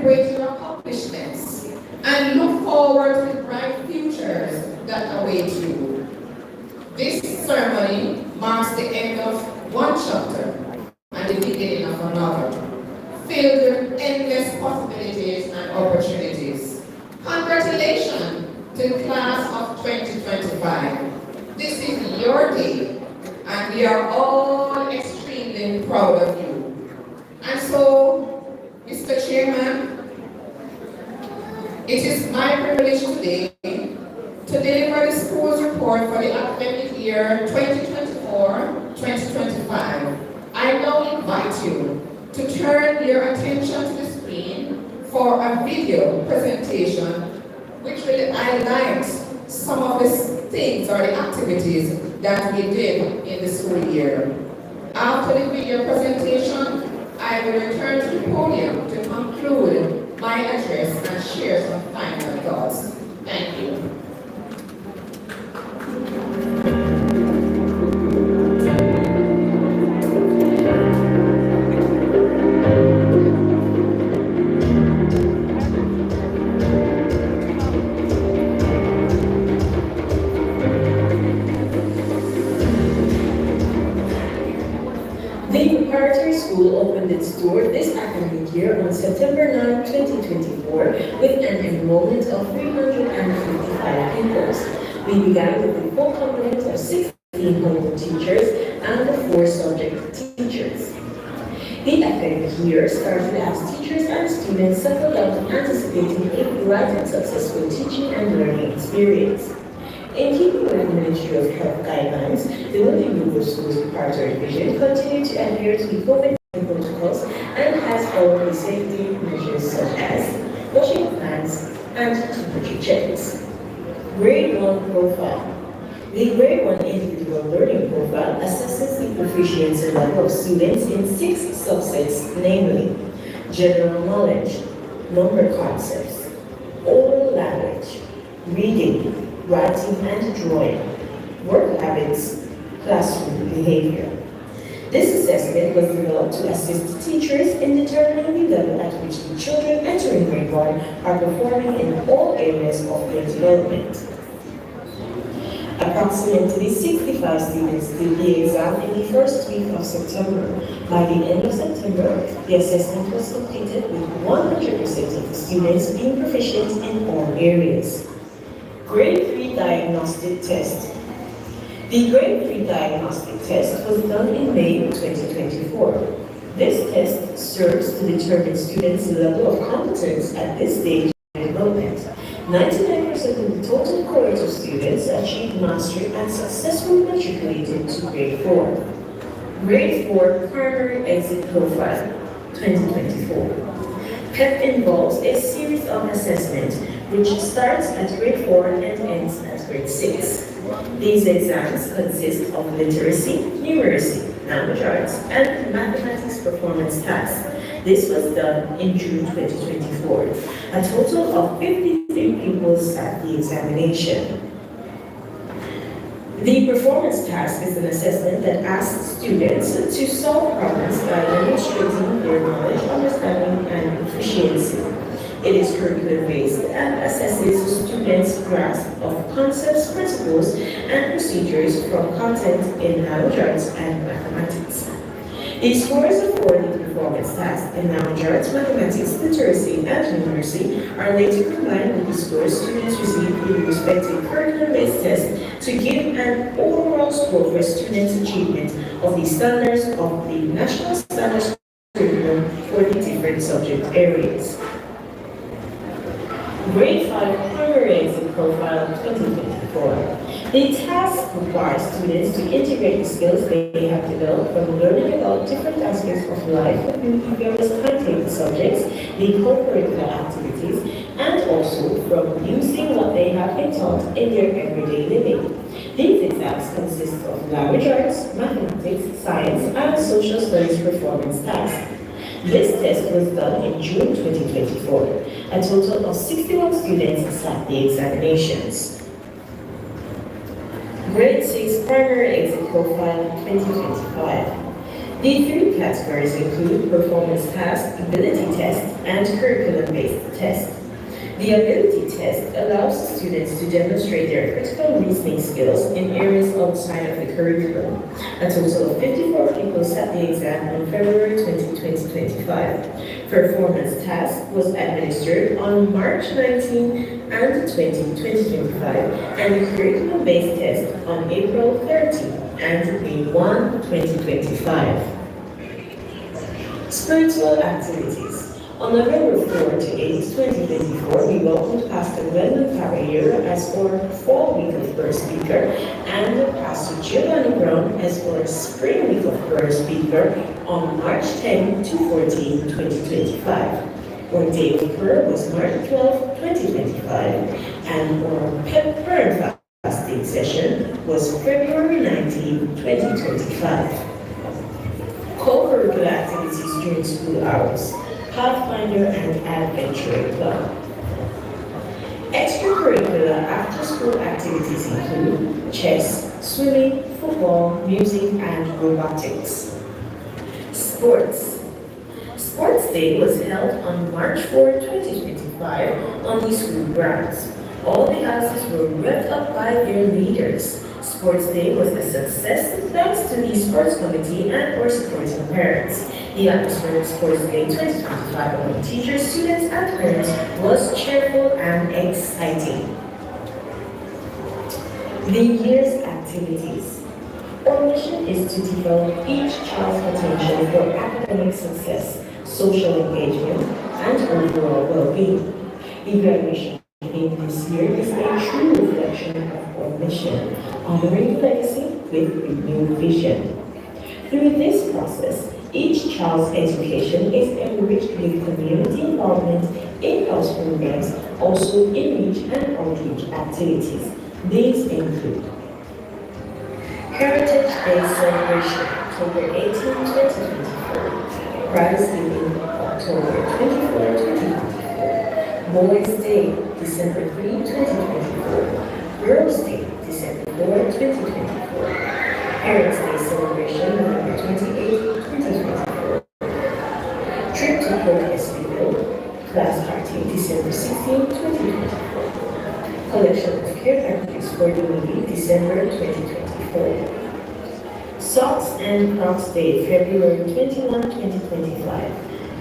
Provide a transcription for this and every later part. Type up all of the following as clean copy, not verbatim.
celebrate your accomplishments and look forward to the bright futures that await you. This ceremony marks the end of one chapter and the beginning of another, filled with endless possibilities and opportunities. Congratulations to the class of 2025. This is your day, and we are all extremely proud of you. And so, Mr. Chairman, it is my privilege today to deliver the school's report for the academic year 2024-2025. I now invite you to turn your attention to the screen for a video presentation which will highlight some of the things or the activities that we did in the school year. After the video presentation, I will return to the podium to conclude my address and share some final thoughts. Thank you. Opened its door this academic year on September 9, 2024, with an enrollment of 355 pupils. We began with the full complement of 1,600 teachers and the 4 subject teachers. The academic year started as teachers and students settled out anticipating a bright and successful teaching and learning experience. In keeping with the Ministry of Health guidelines, the London Group of Schools Preparatory Division continued to adhere to the COVID protocols and has followed the safety measures such as washing of hands and temperature checks. Grade 1 profile. The Grade 1 individual learning profile assesses the proficiency level of students in 6 subsets, namely general knowledge, number concepts, oral language, reading, writing and drawing, work habits, classroom behavior. This assessment was developed to assist teachers in determining the level at which the children entering grade 1 are performing in all areas of their development. Approximately 65 students did the exam in the first week of September. By the end of September, the assessment was completed with 100% of the students being proficient in all areas. Grade 3 diagnostic test. The Grade 3 diagnostic test was done in May 2024. This test serves to determine students' level of competence at this stage of development. 99% of the total cohort of students achieved mastery and successfully matriculated to Grade 4. Grade 4 Primary Exit Profile 2024. PEP involves a series of assessments which starts at Grade 4 and ends at Grade 6. These exams consist of literacy, numeracy, language arts, and mathematics performance tasks. This was done in June 2024. A total of 53 pupils sat the examination. The performance task is an assessment that asks students to solve problems by demonstrating their knowledge, understanding, and proficiency. It is curriculum-based and assesses students' grasp of concepts, principles, and procedures from content in language arts and mathematics. The scores for the performance task in language arts, mathematics, literacy, and numeracy are later combined with the scores students receive in the respective curriculum-based test to give an overall score for students' achievement of the standards of the National Standards curriculum for the different subject areas. Grade 5 Primary Exit Profile 2024. The task requires students to integrate the skills they have developed from learning about different aspects of life in various timetable subjects, the co-curricular activities, and also from using what they have been taught in their everyday living. These exams consist of language arts, mathematics, science, and social studies performance tasks. This test was done in June 2024. A total of 61 students sat the examinations. Grade 6 Primary Exit Profile 2025. The three categories include performance task, ability test, and curriculum-based test. The ability test allows students to demonstrate their critical reasoning skills in areas outside of the curriculum. A total of 54 people sat the exam on February 20, 2025. Performance task was administered on March 19 and 20, 2025, and the curriculum-based test on April 30 and May 1, 2025. Spiritual activities. On November 4 to 8, 2024, we welcomed Pastor Glenn Carriera as our Fall Week of Prayer Speaker and Pastor Giovanni Brown as our Spring Week of Prayer Speaker on March 10 to 14, 2025. Our day of prayer was March 12, 2025, and our pep prayer and fasting session was February 19, 2025. Co-curricular activities during school hours. Pathfinder and Adventure Club. Extracurricular after-school activities include chess, swimming, football, music, and robotics. Sports. Sports Day was held on March 4, 2025 on the school grounds. All the houses were revved up by their leaders. Sports Day was a success thanks to the sports committee and our supporting parents. The atmosphere of Sports Day 2025 among teachers, students, and parents was cheerful and exciting. The year's activities. Our mission is to develop each child's potential for academic success, social engagement, and overall well-being. The graduation theme this year is a true reflection of our mission, honoring legacy with renewed vision. Through this process, each child's education is enriched with community involvement, in-house programs, also in-reach and outreach activities. These include Heritage Day Celebration, October 18, 2024, Prize Giving, October 24, 2024, Boys Day, December 3, 2024, Girls Day, December 4, 2024, Parents Day Celebration, November 28, 2024, Trip to Port Escondido, Class Party, December 16, 2024, Collection of care packages for the movie, December 2024, Socks and Crocs Day, February 21, 2025,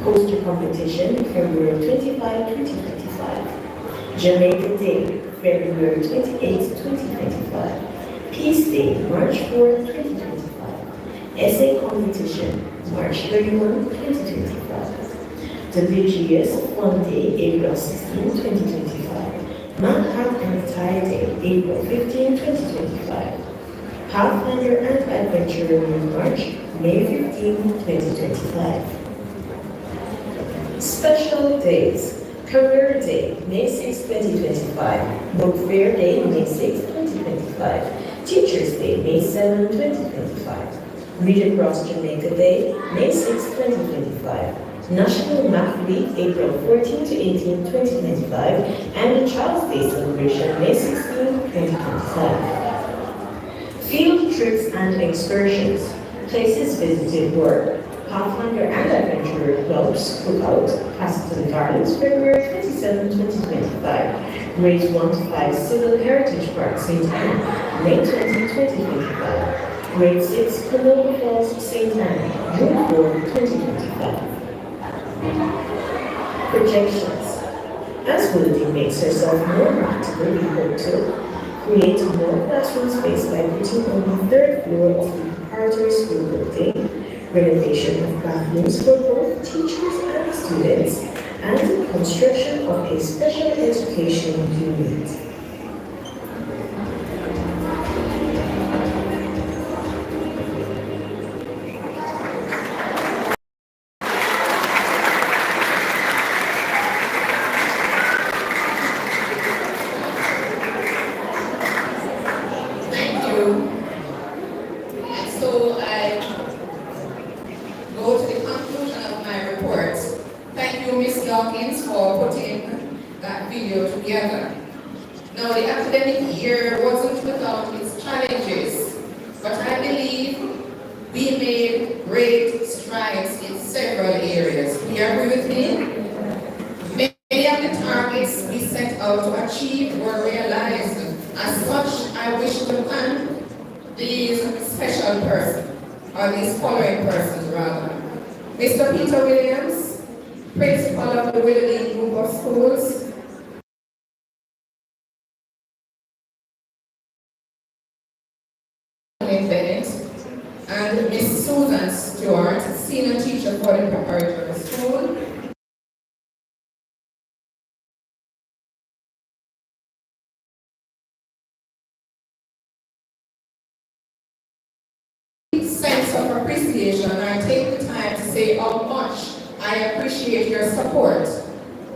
Poster Competition, February 25, 2025, Jamaica Day, February 28, 2025, Peace Day, March 4, 2025, Essay Competition, March 31, 2025, WGS Fun Day, April 16, 2025, Mount Hat and Tie Day, April 15, 2025, Pathfinder and Adventure in March, May 15, 2025. Special Days. Career Day, May 6, 2025. Book Fair Day, May 6, 2025. Teachers Day, May 7, 2025. Read Across Jamaica Day, May 6, 2025. National Math Week, April 14 to 18, 2025. And the Child's Day Celebration, May 16, 2025. Field trips and excursions. Places visited were Pathfinder and Adventurer Clubs, Cookout, Castleton Gardens, February 27, 2025. Grades 1 to 5, Civil Heritage Park, St. Anne, May 20, 2025. Grade 6, Canova Falls, St. Anne, June 4, 2025. Projections. As Willoughby makes herself more practical, we hope to create more classroom space by putting on the third floor of the preparatory school building, renovation of bathrooms for both teachers and students, and construction of a special education unit. Now, the academic year wasn't without its challenges, but I believe we made great strides in several areas. Do you agree with me? Many of the targets we set out to achieve were realized. As such, I wish to thank these special persons, or these following persons rather. Mr. Peter Williams, Principal of the Willoughby Group of Schools, Bennett, and Miss Susan Stewart, Senior Teacher for the Preparatory School. Sense of appreciation, I take the time to say how much I appreciate your support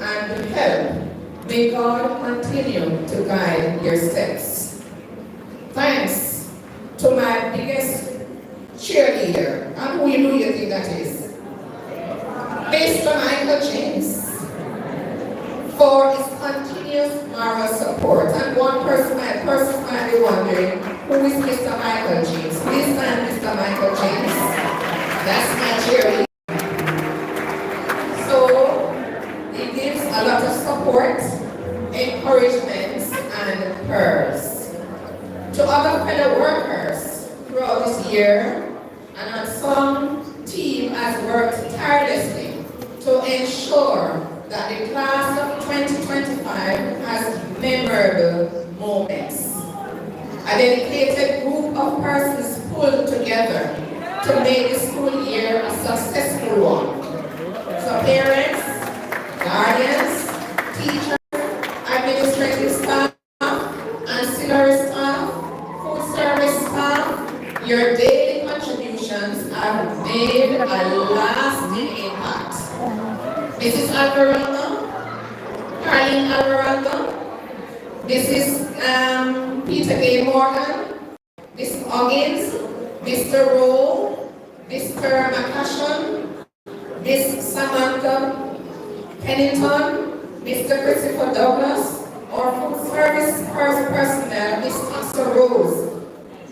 and help. May God continue to guide your steps. Thanks to my biggest cheerleader, and who do you think that is? Mr. Michael James, for his continuous moral support. And one person might be wondering, who is Mr. Michael James? Please stand, Mr. Michael James. That's my cheerleader. So, he gives a lot of support, encouragement, and prayers. To other fellow workers throughout this year, and on some team has worked tirelessly to ensure that the class of 2025 has memorable moments. A dedicated group of persons pulled together to make the school year a successful one. So parents, guardians, teachers, administrative staff, ancillary staff, food service staff, your daily contributions have made a lasting impact. Mrs. Alvarado, Carlene Alvarado, Mrs. Peter A. Morgan, Ms. Huggins, Mr. Rowe, Mr. McCashon, Ms. Samantha Pennington, Mr. Christopher Douglas, our food service personnel, Ms. Pastor Rose,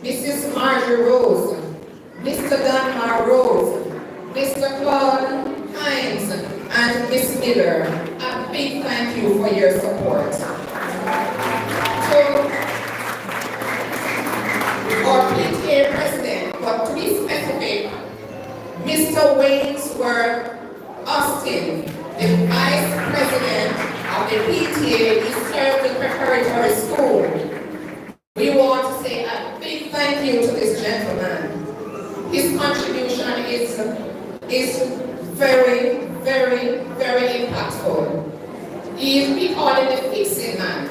Mrs. Marjorie Rose, Mr. Danmar Rose, Mr. Claude Hines, and Ms. Miller. A big thank you for your support. So, our PTA president, but to be specific, Mr. Waynesworth Austin, the vice president of the PTA, he served the preparatory school. We want to say a big thank you to this gentleman. His contribution is very, very, very impactful. We call him the fixing man.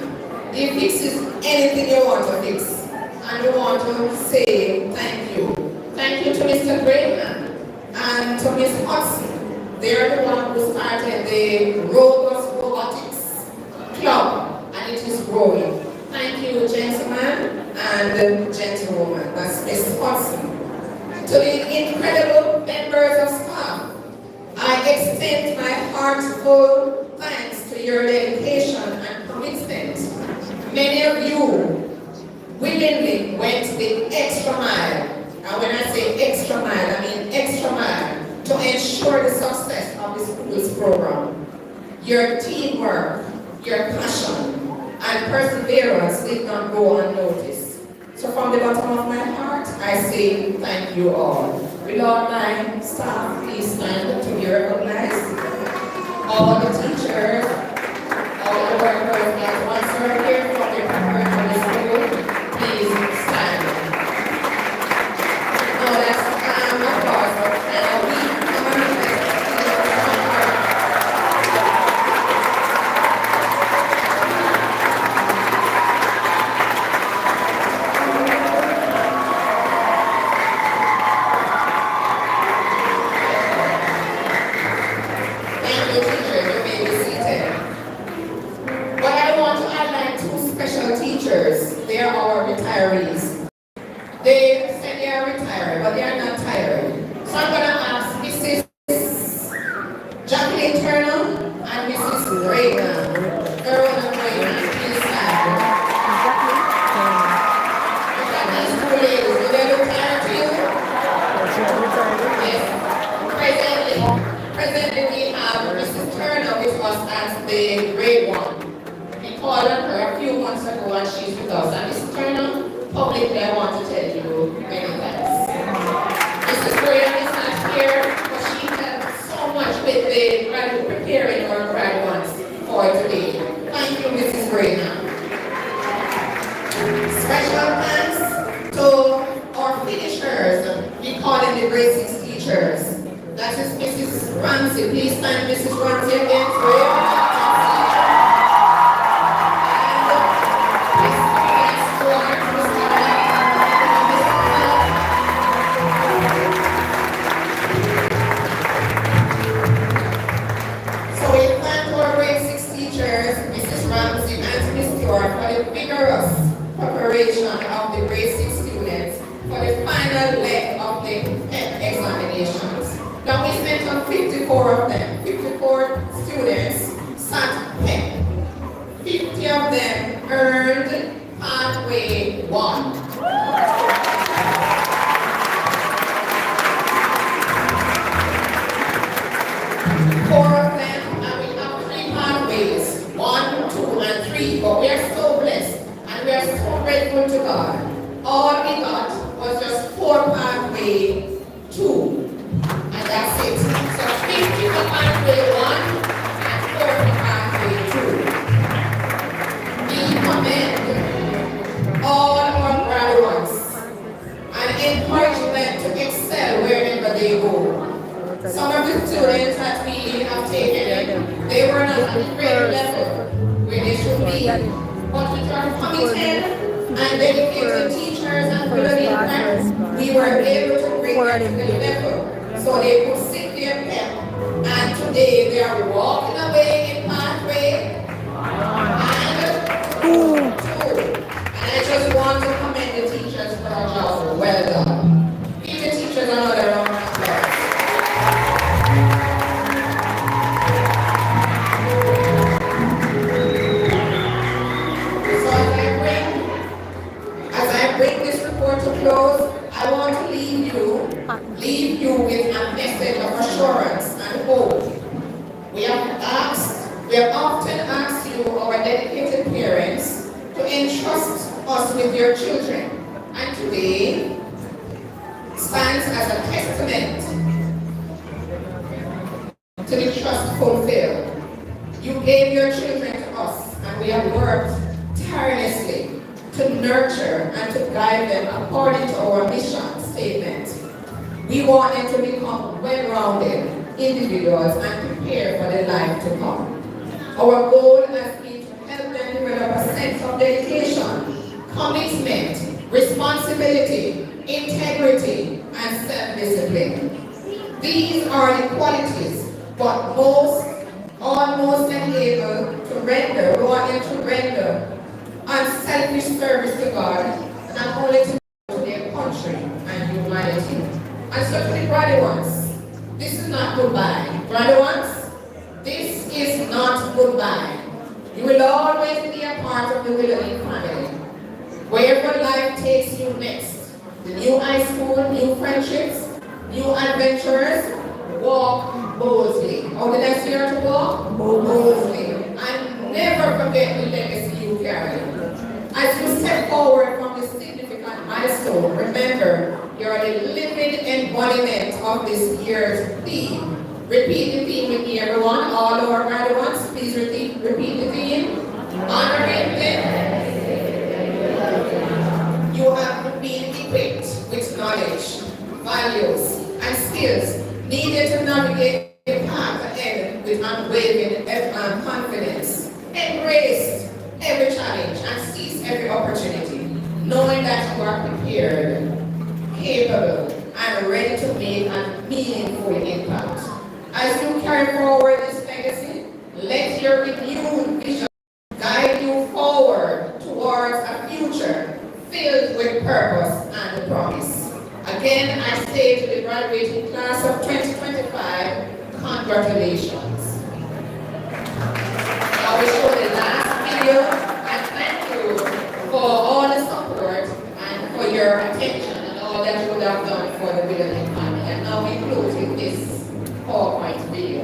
He fixes anything you want to fix. And we want to say thank you. Thank you to Mr. Grayman and to Ms. Hudson. They're the one who started the Robust Robotics Club, and it is growing. Thank you, gentlemen and gentlewoman. That's Ms. Hudson. To the incredible members of staff, I extend my heartfelt thanks to your dedication and commitment. Many of you willingly went the extra mile. And when I say extra mile, I mean extra mile to ensure the success of the school's program. Your teamwork, your passion, and perseverance did not go unnoticed. So from the bottom of my heart, I say thank you all. Will all my staff please stand to be recognized? All the teachers, all the workers that once are here from the preparatory school, please stand. Now that's applause for they are our retirees. They said they are retired, but they are not tired. So I'm going to ask Mrs. Jacqueline Turner and Mrs. Reagan. Verona Reagan, please stand. Look at these two ladies. Do they look tired to you? the grade 1. We called on her a few months ago and she's with us. And Mrs. Turner, publicly I want to tell you many thanks. Mrs. Graham is not here, but she helped so much with the preparing our graduates for today. Thank you, Mrs. Graham. Special thanks to our finishers, we call them the grade 6 teachers. That is Mrs. Ramsey. Please thank Mrs. Ramsey again for your preparation of the grade 6 students for the final leg of the examinations. Now we spent on 54 of them. 54 students sat PEP. 50 of them earned pathway 1. 4 of them, and we have 3 pathways, 1, 2, and 3, but we are so blessed. We are so grateful to God. All we got was just 4 pathway 2. And that's it. So 50 for pathway 1 and 4 for pathway 2. We commend all our graduates and encourage them to excel wherever they go. Some of the students that we have taken, they were not at the grade level where they should be. But we try to committed and dedicated teachers and building friends, we were able to bring them to the level so they could sit their PEP. And today they are walking away in pathway and 2. And I just want to commend the teachers for our job. Well done. Give the teachers another round of applause. I want to leave you with a message of assurance and hope. We have often asked you, our dedicated parents, to entrust us with your children. And today stands as a testament to the trust fulfilled. You gave your children to us, and we have worked tirelessly to nurture and to guide them according to our mission statement. We want them to become well-rounded individuals and prepare for the life to come. Our goal has been to help them develop a sense of dedication, commitment, responsibility, integrity, and self-discipline. These are the qualities, but almost unable to render, we want them to render unselfish service to God, not only to their country and humanity. And so to the graduates, this is not goodbye. Graduates, this is not goodbye. You will always be a part of the Willoughby family. Wherever life takes you next, the new high school, new friendships, new adventures, walk boldly. How did I say her to walk? Boldly. And never forget the legacy you carry. As you step forward from this significant milestone, remember, you're the living embodiment of this year's theme. Repeat the theme with me, everyone. All our graduates, please repeat the theme. Honoring them. You have been equipped with knowledge, values, and skills needed to navigate the path ahead with unwavering confidence. Embrace every challenge and seize every opportunity, knowing that you are prepared, capable, and ready to make a meaningful impact. As you carry forward this legacy, let your renewed vision guide you forward towards a future filled with purpose and promise. Again, I say to the graduating class of 2025, congratulations. I will show the last video, and thank you for all the support and for your attention and all that you would have done for the Willoughby family. And now we close with this PowerPoint video.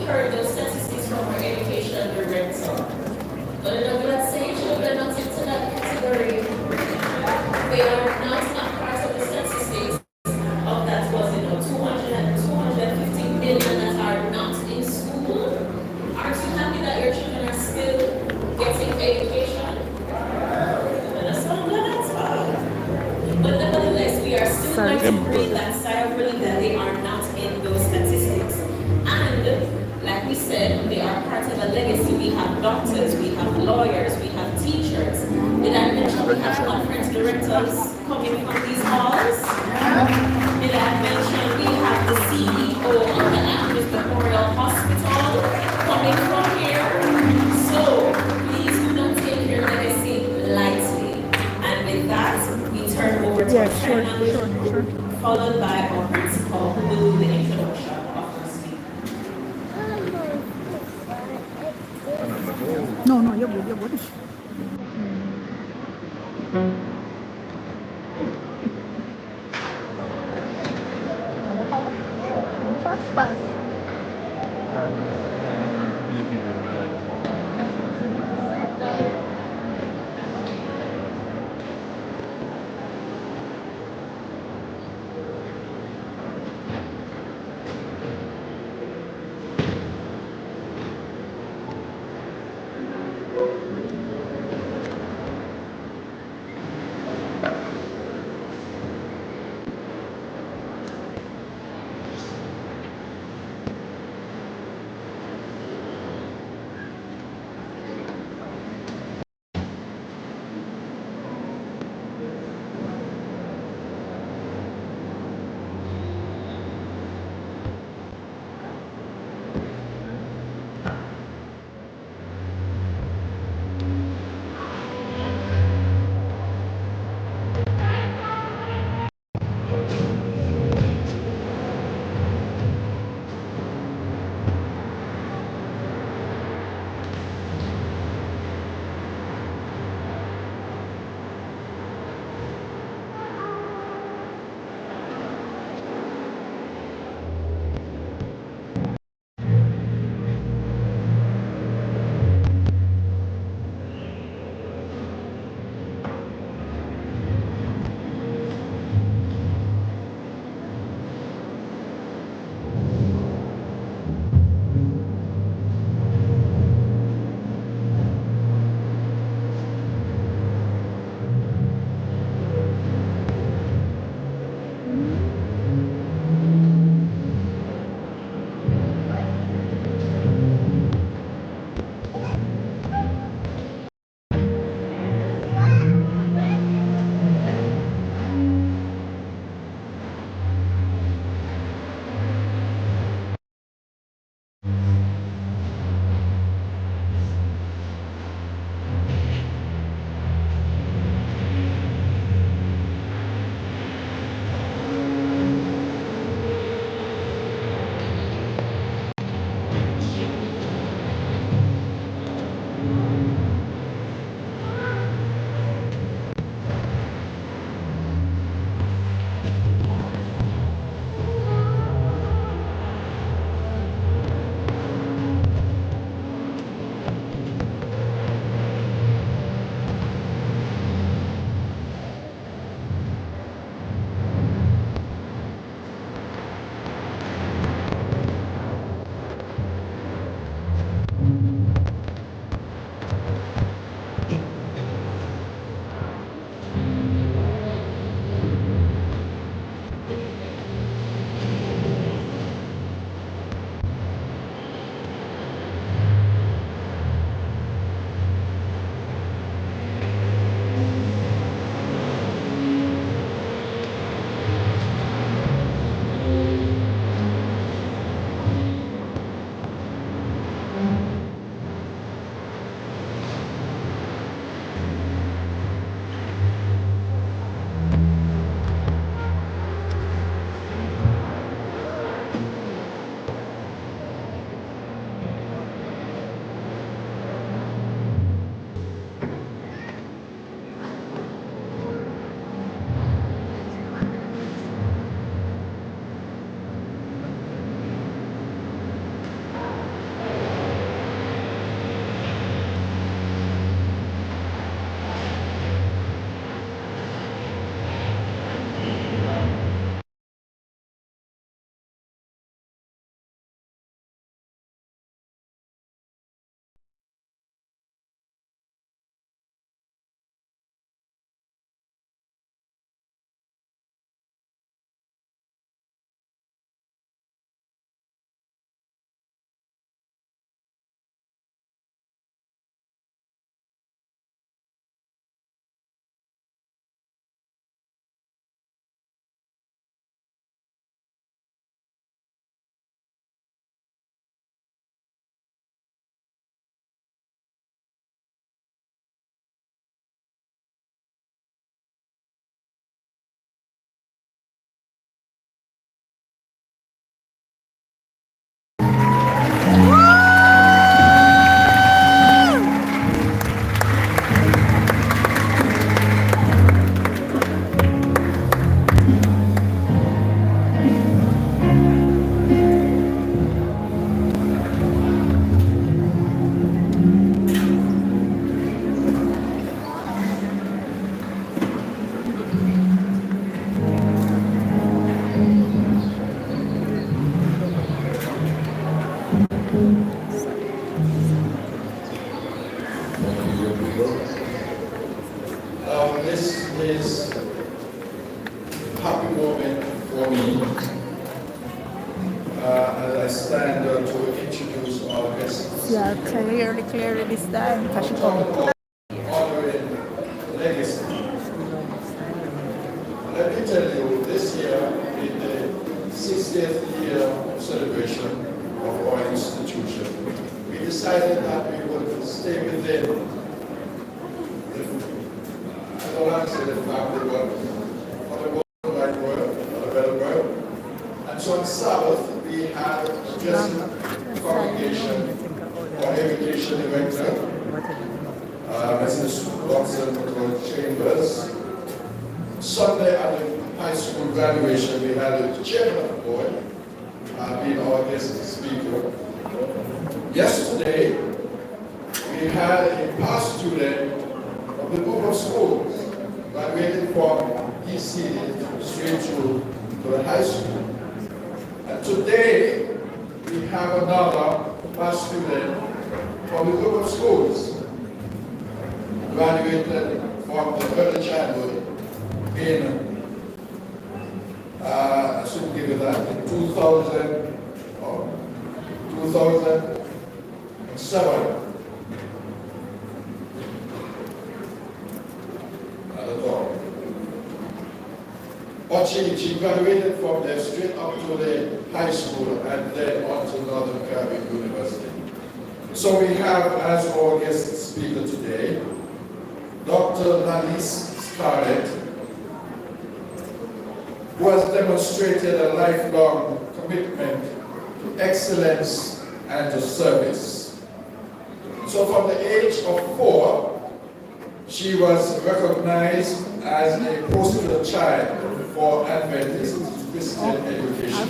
heard those statistics from our education director. But I'm not saying children are not into that category. They are not a part of the statistics of that was, 250 million that are not in school. Aren't you happy that your children are still getting education? And that's what I'm glad that's. But nevertheless, we are still going to bring that sigh of relief that they are not in those statistics. And like we said, they are part of a legacy. We have doctors, we have lawyers, we have teachers. Did I mention we have conference directors coming from these halls? Did I mention we have the CEO of the Actress Memorial Hospital coming from here? So please do not take your legacy lightly. And with that, we turn over to our chairman, followed by our principal, who will do the introduction of our speaker. No, you're good, you're good. This is a happy moment for me as I stand to introduce our guests. Yeah, clearly this time. Honoring legacy. Let me tell you, this year, in the 60th year celebration of our institution, we decided that we would stay within I don't want to say the family, but for the worldwide world, for the better world. And so on Sabbath, we had just congregation or education director, Mrs. Watson Chambers. Sunday at the high school graduation, we had a chairman of the board being our guest speaker. Yesterday, we had a past student of the group of schools graduated from ECD straight through to the high school. And today, we have another past student from the group of schools graduated from the early childhood in, I should give you that, in 2007. But she graduated from there straight up to the high school and then on to Northern Caribbean University. So we have as our guest speaker today, Dr. Pollyz who has demonstrated a lifelong commitment to excellence and to service. So from the age of 4, she was recognized as a poster child for Adventist Christian education.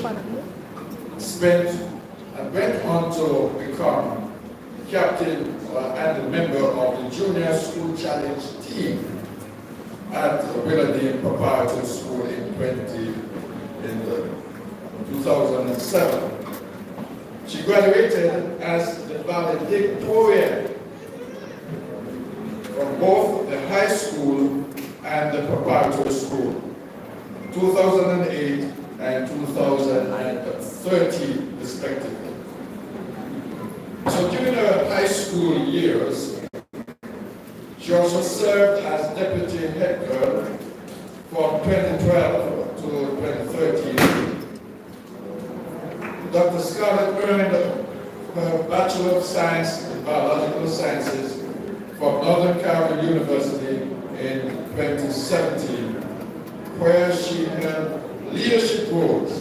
Went on to become captain and a member of the Junior School Challenge team at Willardine Preparatory School in 2007. She graduated as the valedictorian from both the high school and the preparatory school, 2008 and 2013 respectively. So during her high school years, she also served as deputy head girl from 2012 to 2013. Dr. Scarlett earned her Bachelor of Science in Biological Sciences from Northern Caribbean University in 2017, where she held leadership roles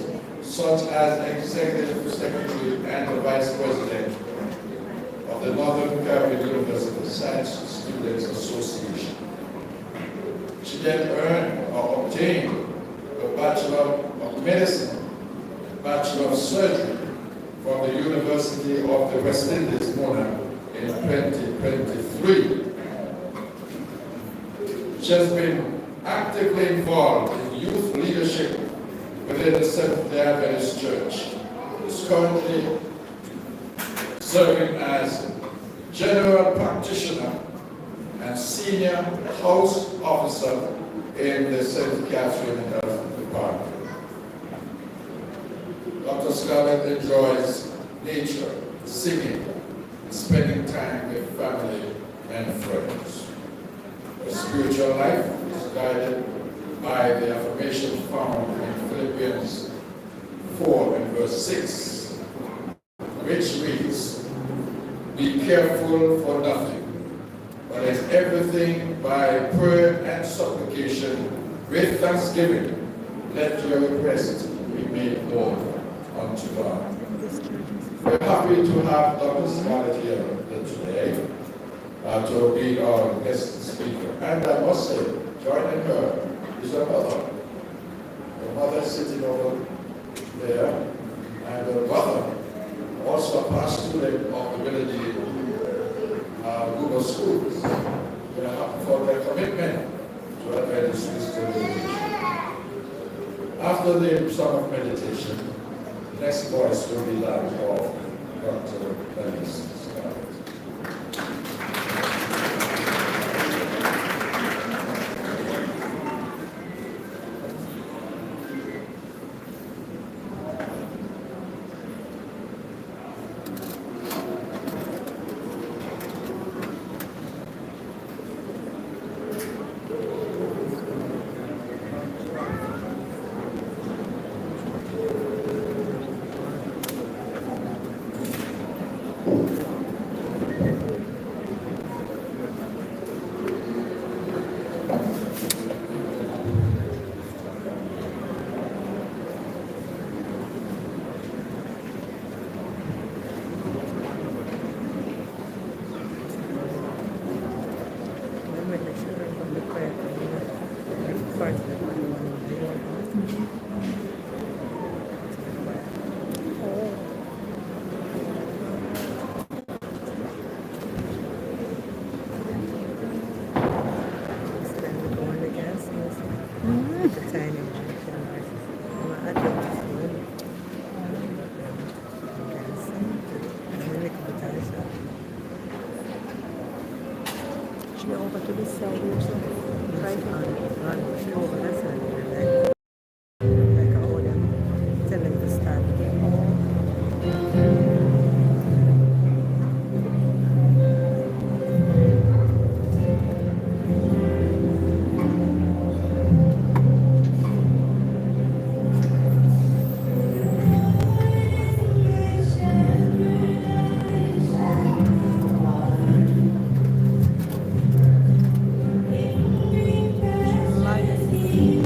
such as Executive Secretary and the Vice President of the Northern Caribbean University Science Students Association. She then earned or obtained a Bachelor of Medicine, Bachelor of Surgery from the University of the West Indies, Mona, in 2023. She has been actively involved in youth leadership within the Seventh-day Adventist Church. Is currently serving as General Practitioner and Senior House Officer in the St. Catherine Health Department. Dr. Scarlett enjoys nature, singing, and spending time with family and friends. Her spiritual life is guided by the affirmation found in Philippians 4 and verse 6, which reads, "Be careful for nothing, but in everything by prayer and supplication with thanksgiving, let your requests be made known unto God." We're happy to have Dr. Scarlett here today to be our guest speaker. And I must say, joining her is her mother. Her mother sitting over there, and her mother, also a past student of the Willardine group of schools. We're happy for their commitment to Adventist Christian education. After the song of meditation, the next voice will be that of Dr. Should we over to this side or something? Right tell them to start. Lion.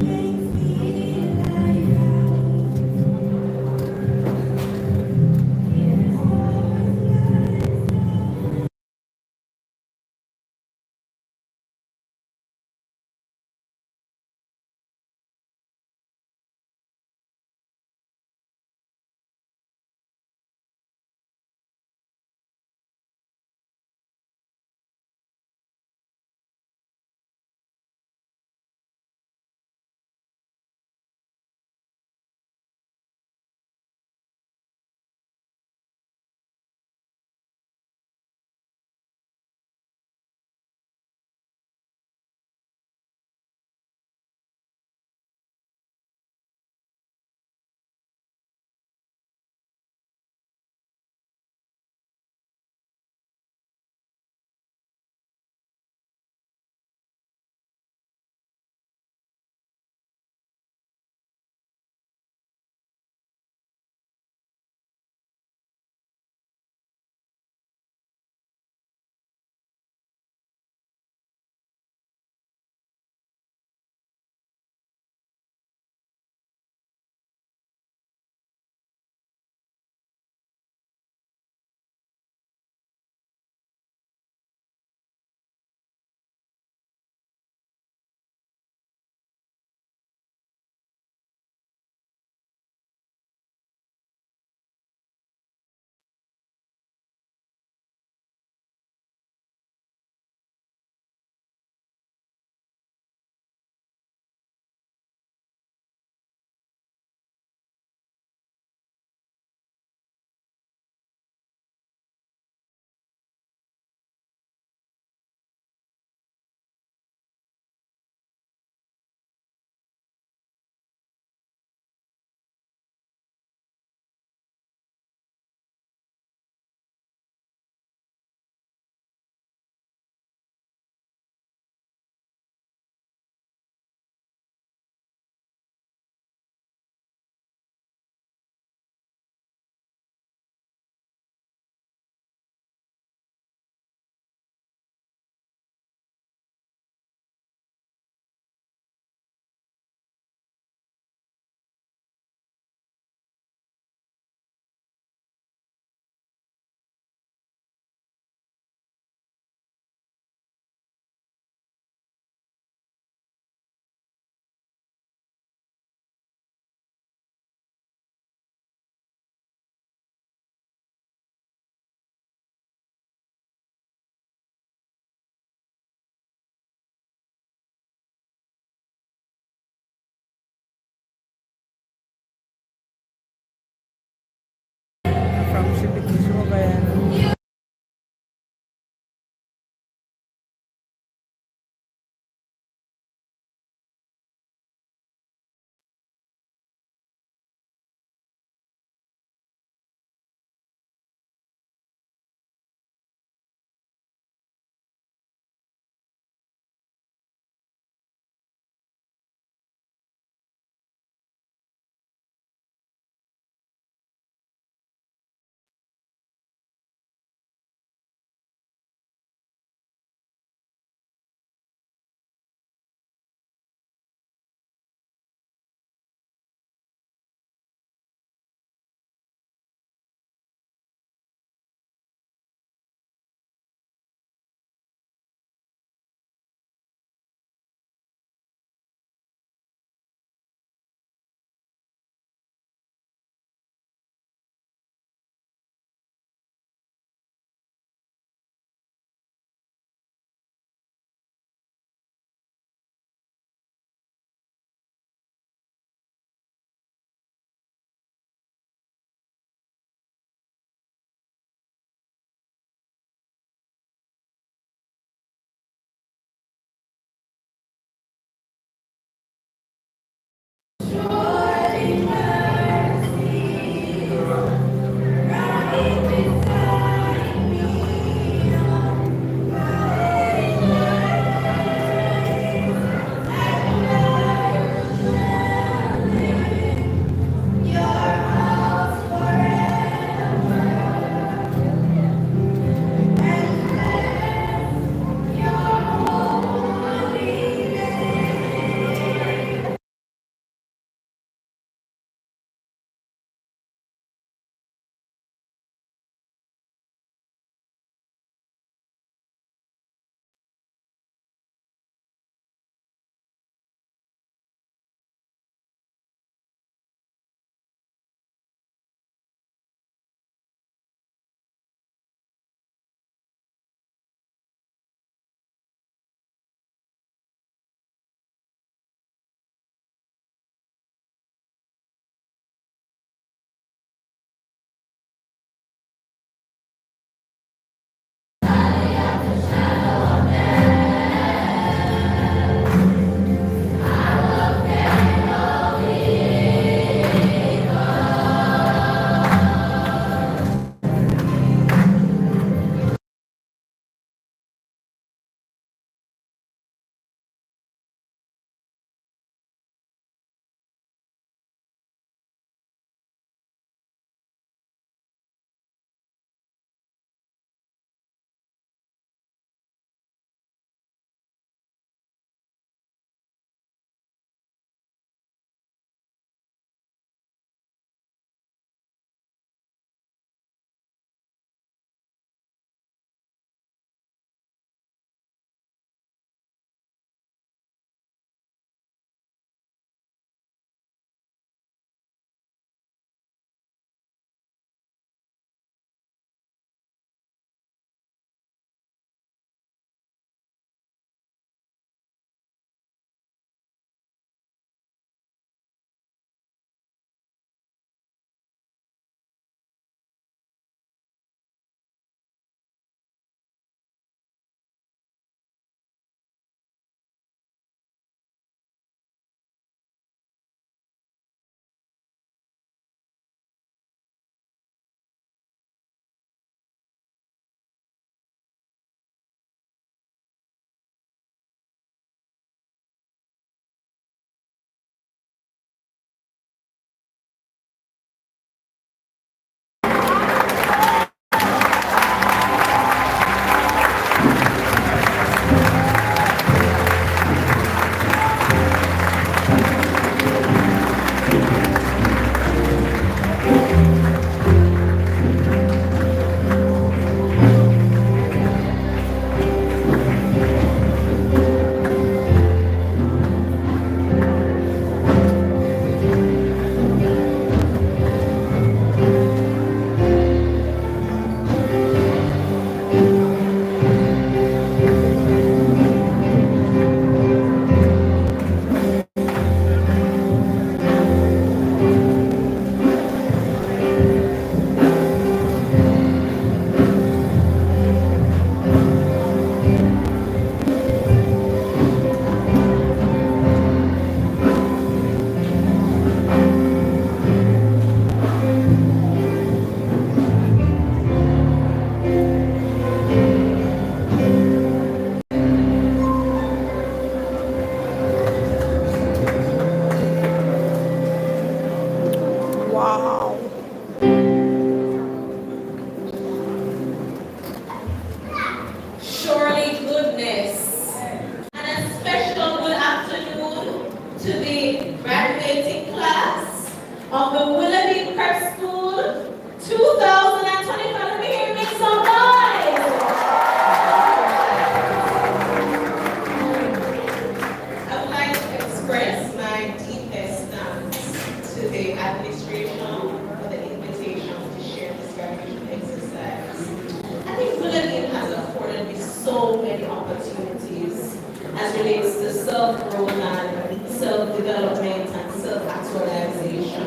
many opportunities as relates to self-growth and self-development and self-actualization.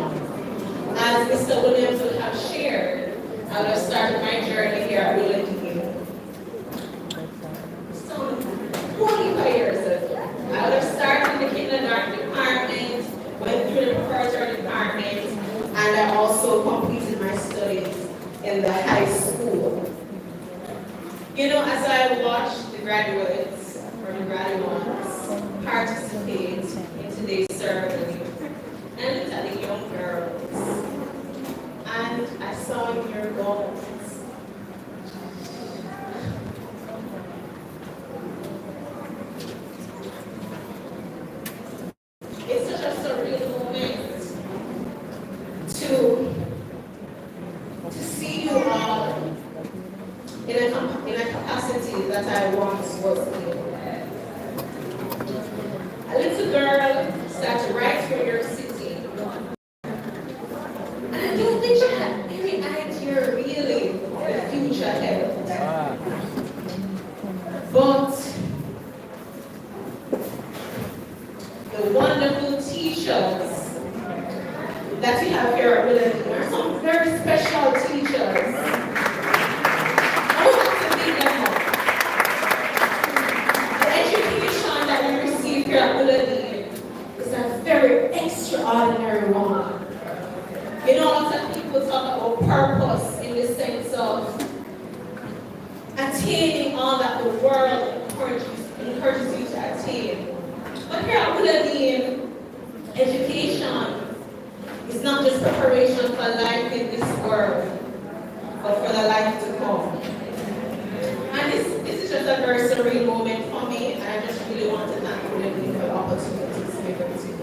As Mr. Williams would have shared, I would have started my journey here at Williams some 25 years ago. I would have started in the kindergarten department, went through the preparatory department, and I also completed my studies in the high school. You know, as I watched the graduates or the graduates participate in today's ceremony, and looked at the young girls, and I saw your goals. It's such a surreal moment to see you all in a capacity that I once was in. A little girl sat right where you're sitting. And I don't think she had any idea really what the future held. But the wonderful teachers that we have here at Williams are some very special teachers. I would like to meet them up. The education that we receive here at Williams is a very extraordinary one. You know, lots of people talk about purpose in the sense of attaining all that the world encourages you to attain. But here at Williams, education is not just preparation for life in this world, but for the life to come. And this is just a very surreal moment for me, and I just really want to thank Williams for the opportunity to speak with you.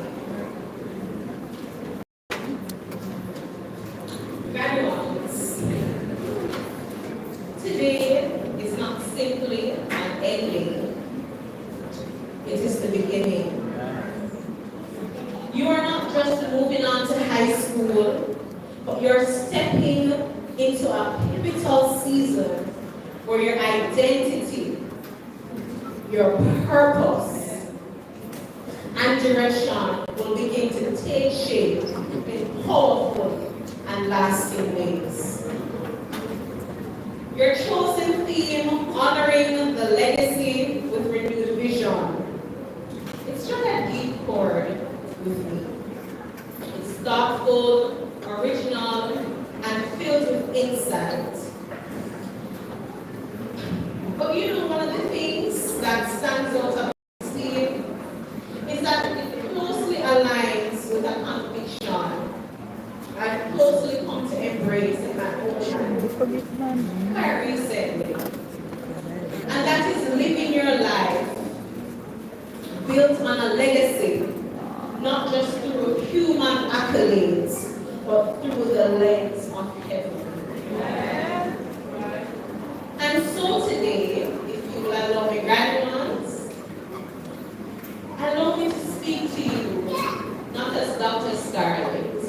Graduates, today is not simply an ending, it is the beginning. You are not just moving on to high school, but you're stepping into a pivotal season where your identity, your purpose, and direction will begin to take shape in powerful and lasting ways. Your chosen theme, honoring the legacy with renewed vision. It's struck a deep chord with me. It's thoughtful, original, and filled with insight. But you know, one of the things that stands out about this theme is that it closely aligns with a conviction I've closely come to embrace in my own life quite recently. And that is living your life built on a legacy, not just through human accolades, but through the lens of heaven. And so today, if you will allow me, graduates, allow me to speak to you, not as Dr. Scarlett,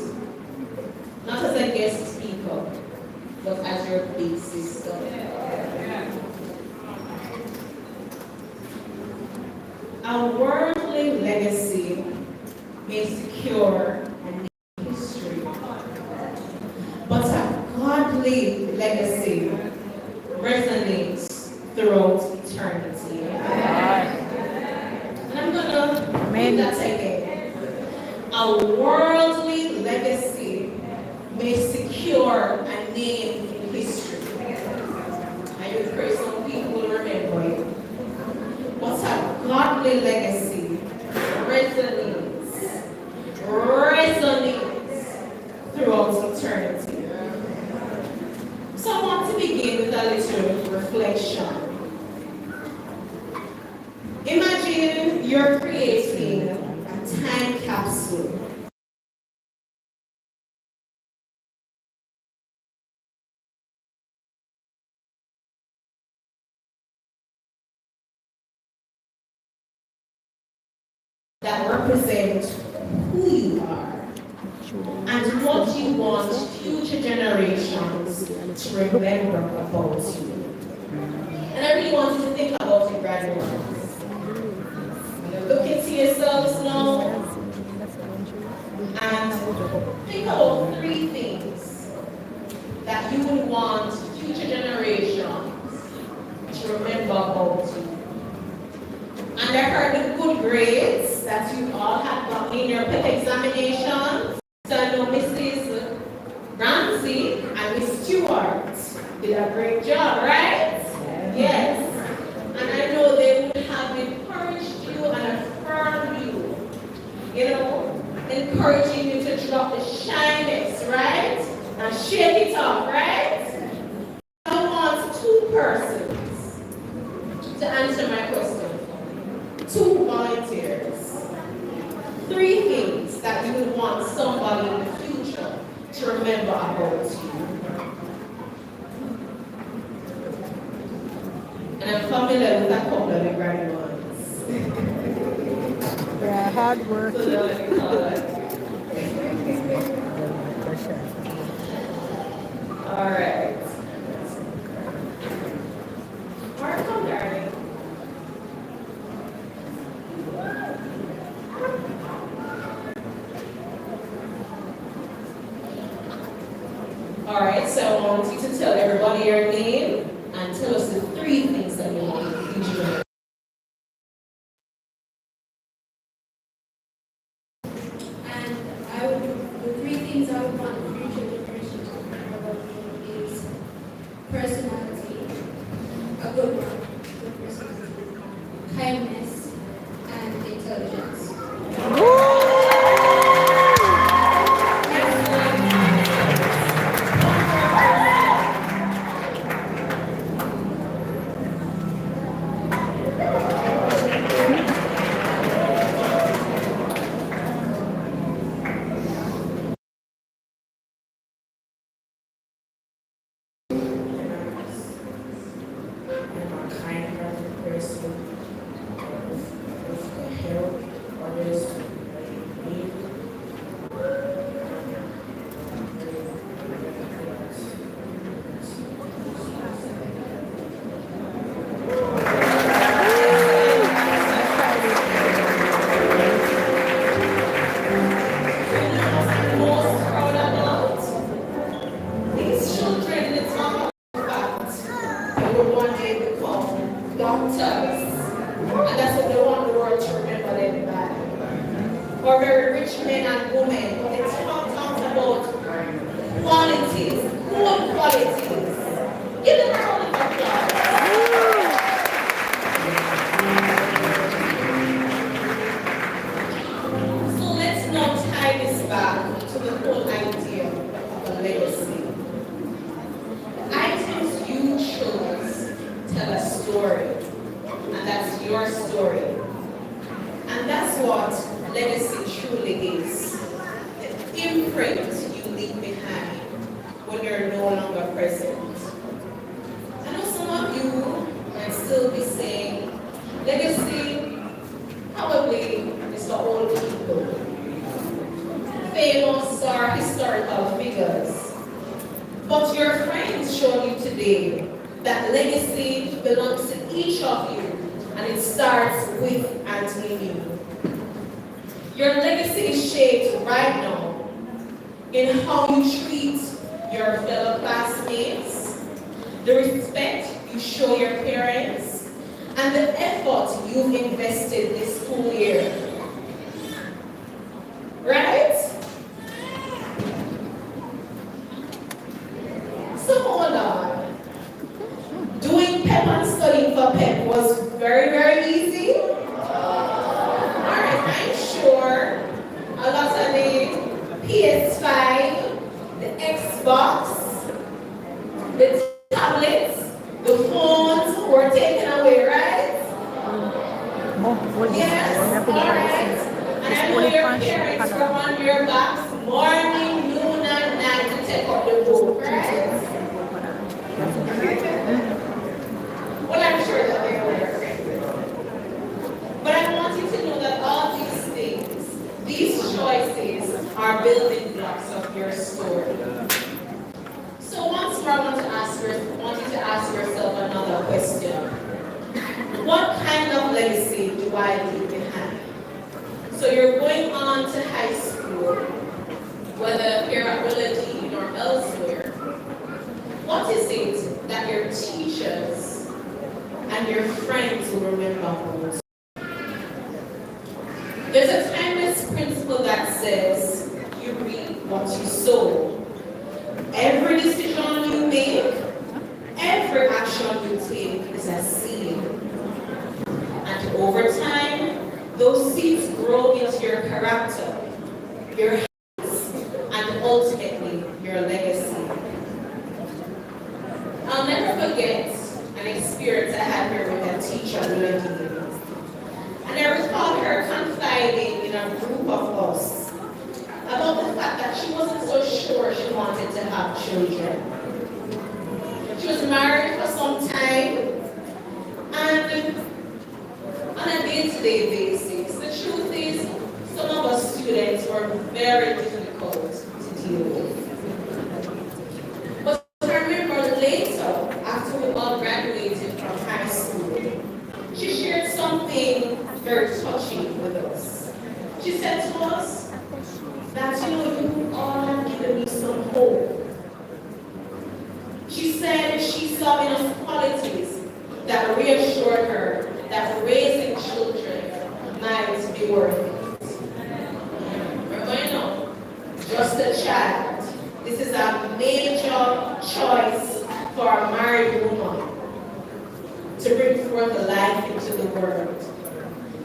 not as a guest speaker, but as your big sister. A worldly legacy may secure and make history, but a godly legacy resonates throughout eternity. And I'm going to read that again. A worldly legacy may secure a name in history. I would pray some people will remember it. But a godly legacy resonates throughout eternity. So I want to begin with a little reflection. Imagine you're creating a time capsule that represent who you are and what you want future generations to remember about you. And I really want you to think about your graduates. Look into yourselves now and think about 3 things that you would want future generations to remember about you. And I heard the good grades that you all have gotten in your PEP examinations. So I know Mrs. Ramsey and Miss Stewart did a great job, right? Yes. And I know they would have encouraged you and affirmed you, encouraging you to drop the shyness, right? And shake it off, right? I want 2 persons to answer my question. 2 volunteers. 3 things that you would want somebody in the future to remember about you. And I'm familiar with a couple of the grand ones. Yeah, hard work. So let me call it. All right. Mark, come, darling. All right, so I want you to tell everybody your name and tell us the 3 things that you want in the future. And the 3 things I would want the future generation to remember about me is personality, a good one, good personality, kindness, and intelligence. Or very rich men and women, but it's not talking about qualities, good qualities. Give them a round of applause. So let's now tie this back to the whole idea of a legacy. Items you chose tell a story, and that's your story. And that's what legacy truly is. The imprint you leave behind when you're no longer present. I know some of you might still be saying, legacy probably is for old people, famous or historical figures. But your friends showed you today that legacy belongs to each of you, and it starts with and in you. Your legacy is shaped right now in how you treat your fellow classmates, the respect you show your parents, and the effort you've invested this school year. Right? So hold on. Doing PEP and studying for PEP was very, very easy. Alright, I'm sure a lot of the PS5, the Xbox, the tablets, the phones were taken away, right? Yes, alright. And I know your parents were on your backs morning, noon, and night to take up the book, right? Well, I'm sure that they were. But I want you to know that all these things, these choices, are building blocks of your story. So once more, I want you to ask yourself another wildly behind. So you're going on to high school, whether here at Willowdean or elsewhere. What is it that your teachers and your friends will remember most? There's a timeless principle that says you reap what you sow. Every decision you make, every action you take is a seed. And over time, those seeds grow into your character, your habits, and ultimately your legacy. I'll never forget an experience I had here with a teacher, Melody. And I recall her confiding in a group of us about the fact that she wasn't so sure she wanted to have children. She was married for some time, and on a day-to-day basis, the truth is, some of us students were very difficult to deal with. But I remember later, after we all graduated from high school, she shared something very touching with us. She said to us that, you all have given me some hope. She said she saw in us qualities that reassured her that raising children might be worth it. Remember, just a child. This is a major choice for a married woman to bring forth a life into the world.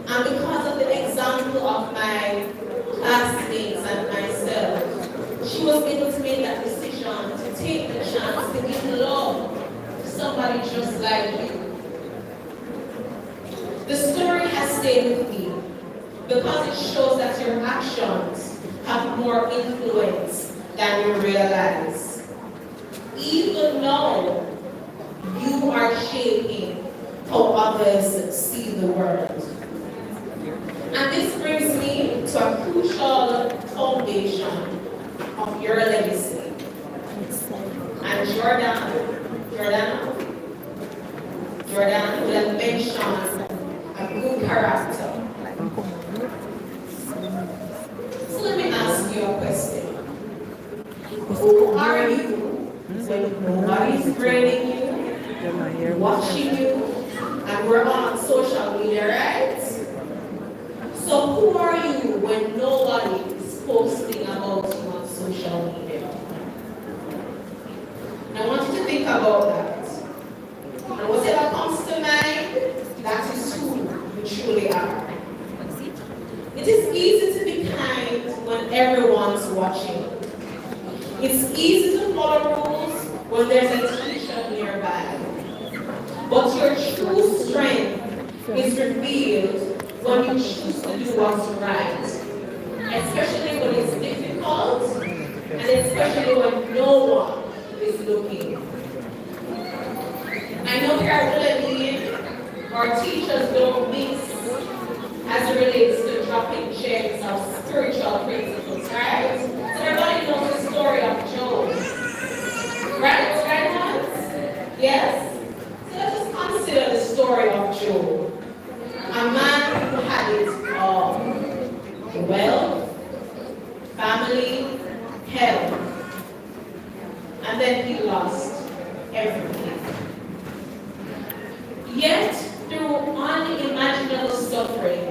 And because of the example of my classmates and myself, she was able to make that decision to take the chance to give love to somebody just like you. The story has stayed with me because it shows that your actions have more influence than you realize. Even though you are shaping how others see the world. And this brings me to a crucial foundation of your legacy. And Jordan will have mentioned a good character. So let me ask you a question. Who are you when nobody's grading you, watching you, and we're on social media, right? So who are you when nobody is posting about you on social media? And I want you to think about that. And whatever comes to mind, that is who you truly are. It is easy to be kind when everyone's watching. It's easy to follow rules when there's a teacher nearby. But your true strength is revealed when you choose to do what's right, especially when it's difficult, and especially when no one is looking. I know here at Willowdean, our teachers don't miss as it relates to dropping gems of spiritual principles, right? So everybody knows the story of Job. Right? Right, ones? Yes? So let's just consider the story of Job. A man who had it all: wealth, family, health, and then he lost everything. Yet, through unimaginable suffering,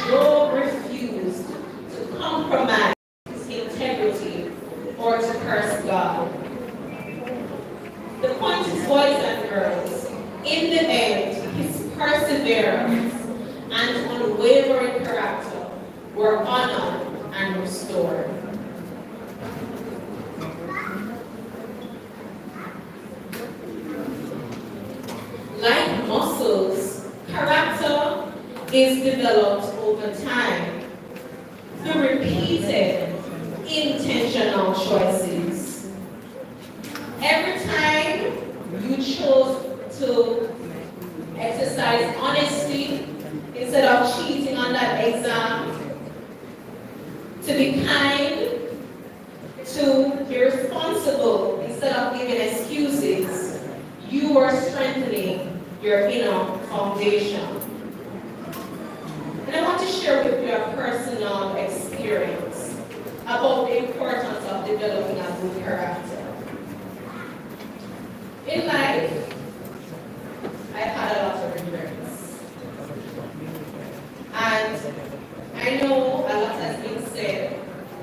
Job refused to compromise his integrity or to curse God. The point is, boys and girls, in the end, his perseverance and unwavering character were honored and restored. Like muscles, character is developed over time through repeated, intentional choices. Every time you chose to exercise honesty instead of cheating on that exam, to be kind, to be responsible instead of giving excuses, you are strengthening your inner foundation. share with you a personal experience about the importance of developing a good character. In life, I've had a lot of regrets. And I know a lot has been said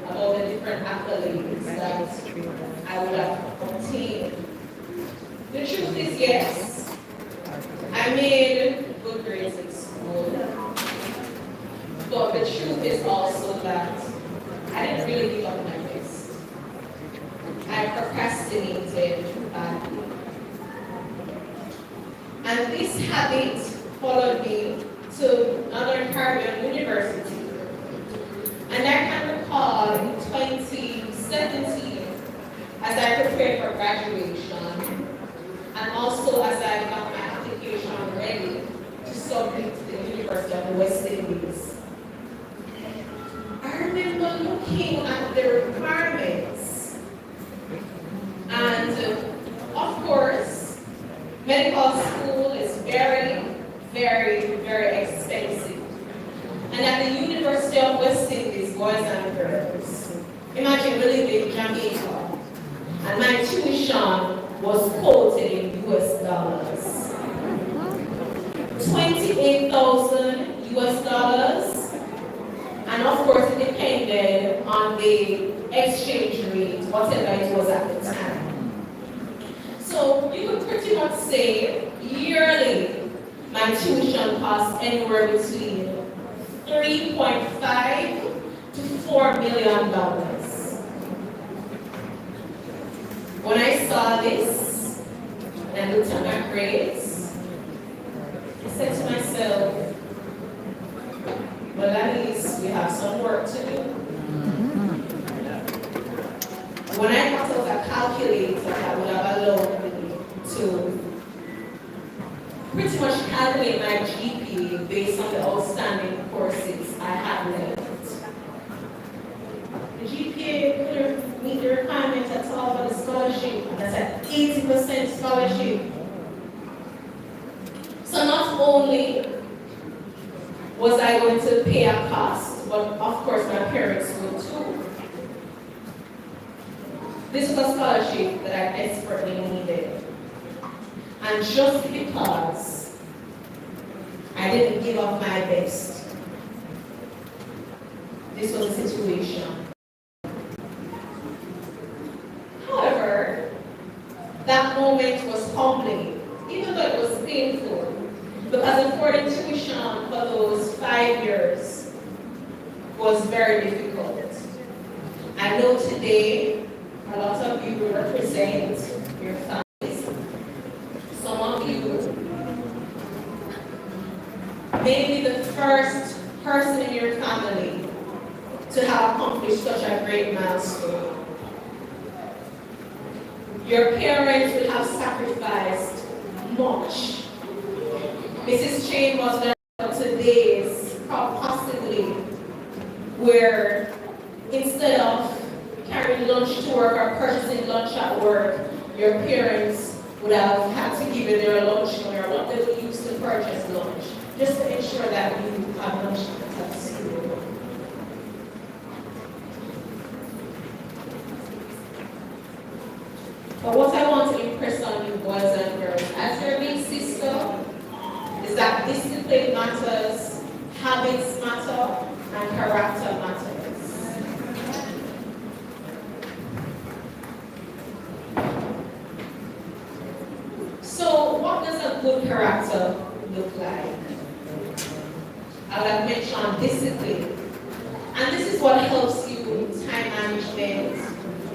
about the different accolades that I would have obtained. The truth is, yes, I made good grades in school. But the truth is also that I didn't really give up my best. I procrastinated badly. And this habit followed me to Northern Caribbean University. And I can recall in 2017, as I prepared for graduation, and also as I got my application ready to submit to the University of the West Indies, I remember looking at the requirements. And of course, medical school is very, very, very expensive. And at the University of West Indies, boys and girls, imagine we live in Jamaica, and my tuition was quoted in US dollars. 28,000 US dollars. And of course, it depended on the exchange rate, whatever it was at the time. So you could pretty much say yearly, my tuition cost anywhere between $3.5 to $4 million. When I saw this and looked at my grades, I said to myself, well, at least we have some work to do. When I got out a calculator that would have allowed me to pretty much calculate my GPA based on the outstanding courses I had left. The GPA couldn't meet the requirements at all for the scholarship, and that's at 80% scholarship. So not only was I going to pay a cost, but of course my parents would too. This was a scholarship that I desperately needed. And just because I didn't give up my best, this was a situation. However, that moment was humbling, even though it was painful. Because affording tuition for those 5 years was very difficult. I know today a lot of you represent your families. Some of you may be the first person in your family to have accomplished such a great milestone. Your parents will have sacrificed much. Mrs. Chain was there for days, possibly, where instead of carrying lunch to work or purchasing lunch at work, your parents would have had to give you their lunch money or what they would use to purchase lunch, just to ensure that you have lunch at school. But what I want to impress on you, boys and girls, as your big sister, is that discipline matters, habits matter, and character matters. So what does a good character look like? I will mention discipline. And this is what helps you in time management.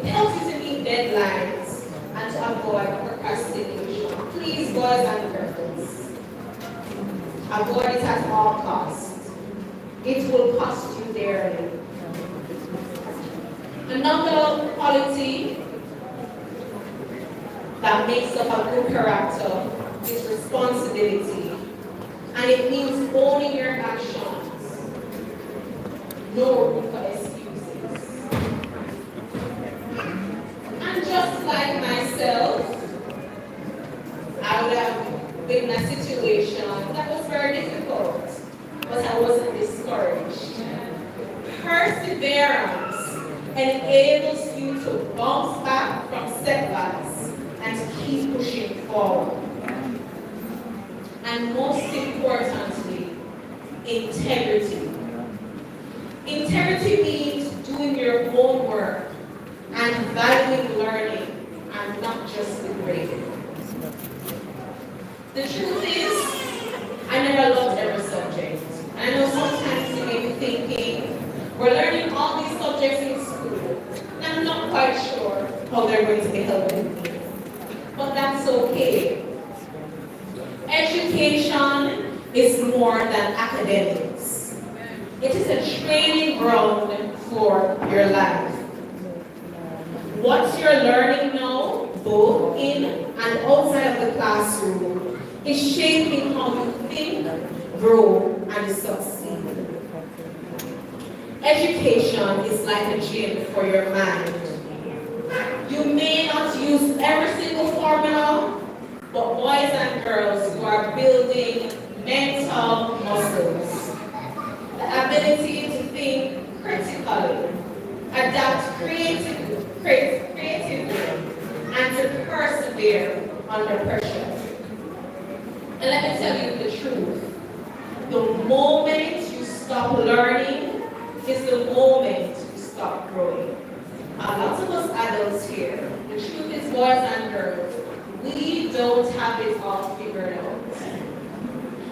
It helps you to meet deadlines and to avoid procrastination. Please, boys and girls, avoid it at all costs. It will cost you dearly. Another quality that makes up a good character is responsibility. And it means owning your actions. No room for excuses. And just like myself, I would have been in a situation that was very difficult. but I wasn't discouraged. Perseverance enables you to bounce back from setbacks and to keep pushing forward. And most importantly, integrity. Integrity means doing your own work and valuing learning and not just the grade. The truth is, I never loved every subject. I know sometimes you may be thinking, we're learning all these subjects in school, and I'm not quite sure how they're going to be helping me. But that's okay. Education is more than academics. It is a training ground for your life. What you're learning now, both in and outside of the classroom, is shaping how you think, grow, and succeed. Education is like a gym for your mind. You may not use every single formula, but boys and girls, you are building mental muscles. The ability to think critically, adapt creatively, and to persevere under pressure. And let me tell you the truth. The moment you stop learning is the moment you stop growing. Lots of us adults here, the truth is, boys and girls, we don't have it all figured out.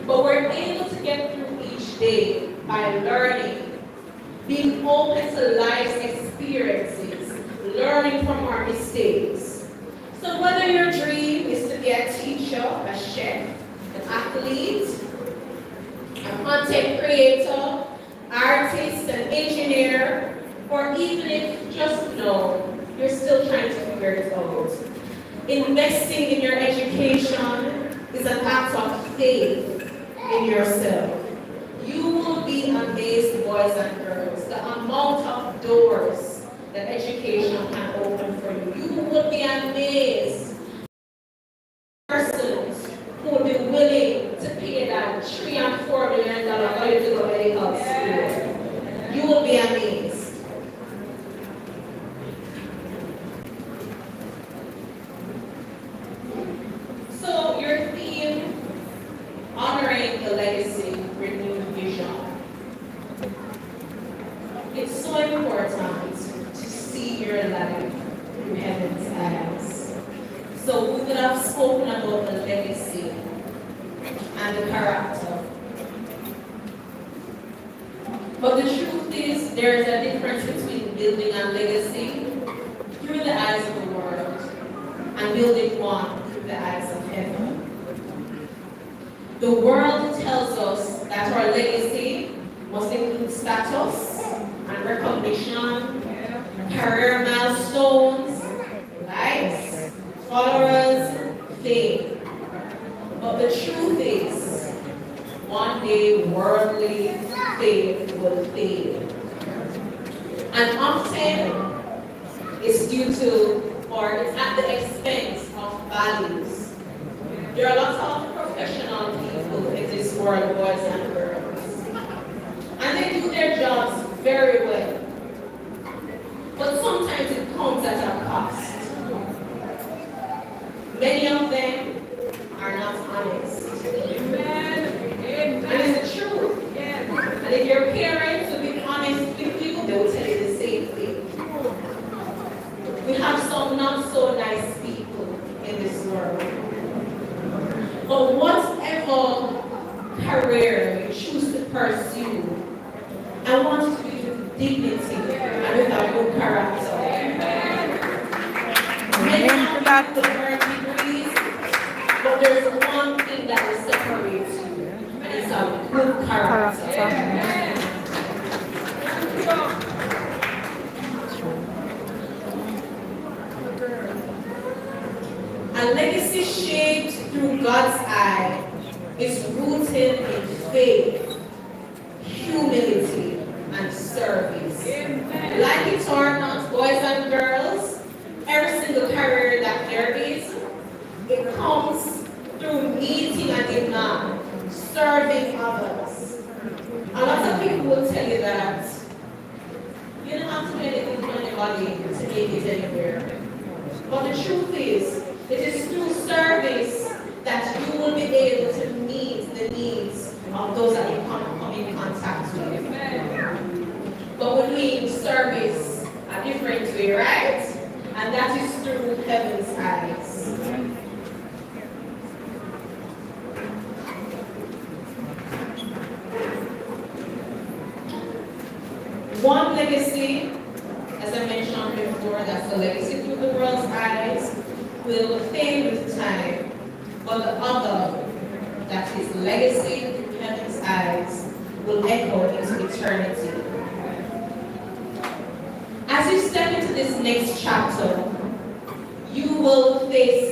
But we're able to get through each day by learning, being open to life's experiences, learning from our mistakes. So whether your dream is to be a teacher, a chef, an athlete, a content creator, artist, an engineer, or even if you just know you're still trying to figure it out, investing in your education is an act of faith in yourself. You will be amazed, boys and girls, the amount of doors that education can open for you. You will be amazed persons who will be willing to pay that $3 and $4 million value to go medical school. You will be amazed. So your theme, honoring the legacy, renewed vision. It's so important to see your life through heaven's eyes. So we would have spoken about the legacy and the character. But the truth is, there is a difference between building a legacy through the eyes of the world and building one through the eyes of heaven. The world tells us that our legacy must include status and recognition, career milestones, likes, followers, fame. But the truth is, one day worldly fame will fade. And often it's due to, or it's at the expense of values. There are lots of professional people in this world, boys and girls. And they do their jobs very well. But sometimes it comes at a cost. Many of them are not honest. And it's the truth. And if your parents will be honest with you, they will tell you the same thing. We have some not so nice people in this world. But whatever career you choose to pursue, I want you to do it with dignity and with a good character. Many have to earn degrees, but there's one thing that will separate you, and it's a good character. A legacy shaped through God's eye is rooted in faith, humility, and service. Like it or not, boys and girls, every single career that there is, it comes through meeting a demand, serving others. But the truth is, it is through service that you will be able to meet the needs of those that you come in contact with. But we're doing service a different way, right? And that is through heaven's eyes. One legacy, as I mentioned before, that's the legacy through the world's eyes, will fade with time, but the other, that is legacy through heaven's eyes, will echo into eternity. As you step into this next chapter, you will face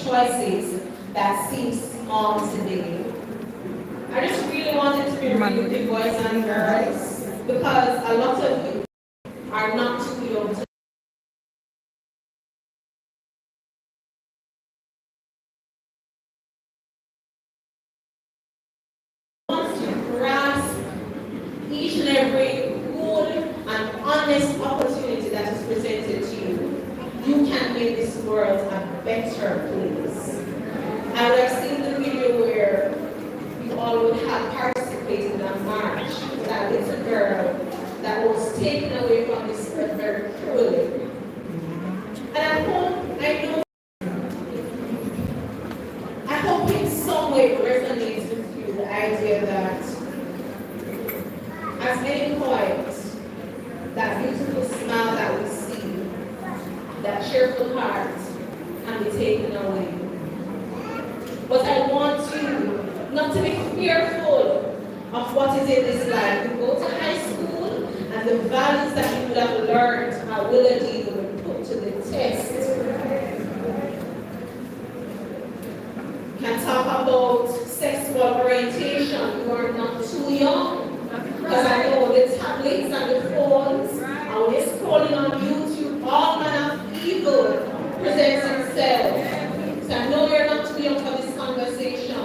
choices that seem small today. I just really wanted to be real with you boys and girls, because a lot of you are not too young to grasp each and every good and honest opportunity that is presented to you. You can make this world a better place. I would have seen the video where you all would have participated in a march with that little girl that was taken away from this earth very cruelly. And I hope in some way it resonates with you the idea that at any point, that beautiful smile that we see, that cheerful heart can be taken away. But I want you not to be fearful of what is in this life. You go to high school and the values that you would have learned are will indeed be put to the test. You can talk about sexual orientation. You are not too young. Because I know the tablets and the phones, and when you're scrolling on YouTube, all manner of evil presents itself. So I know you're not too young for this conversation.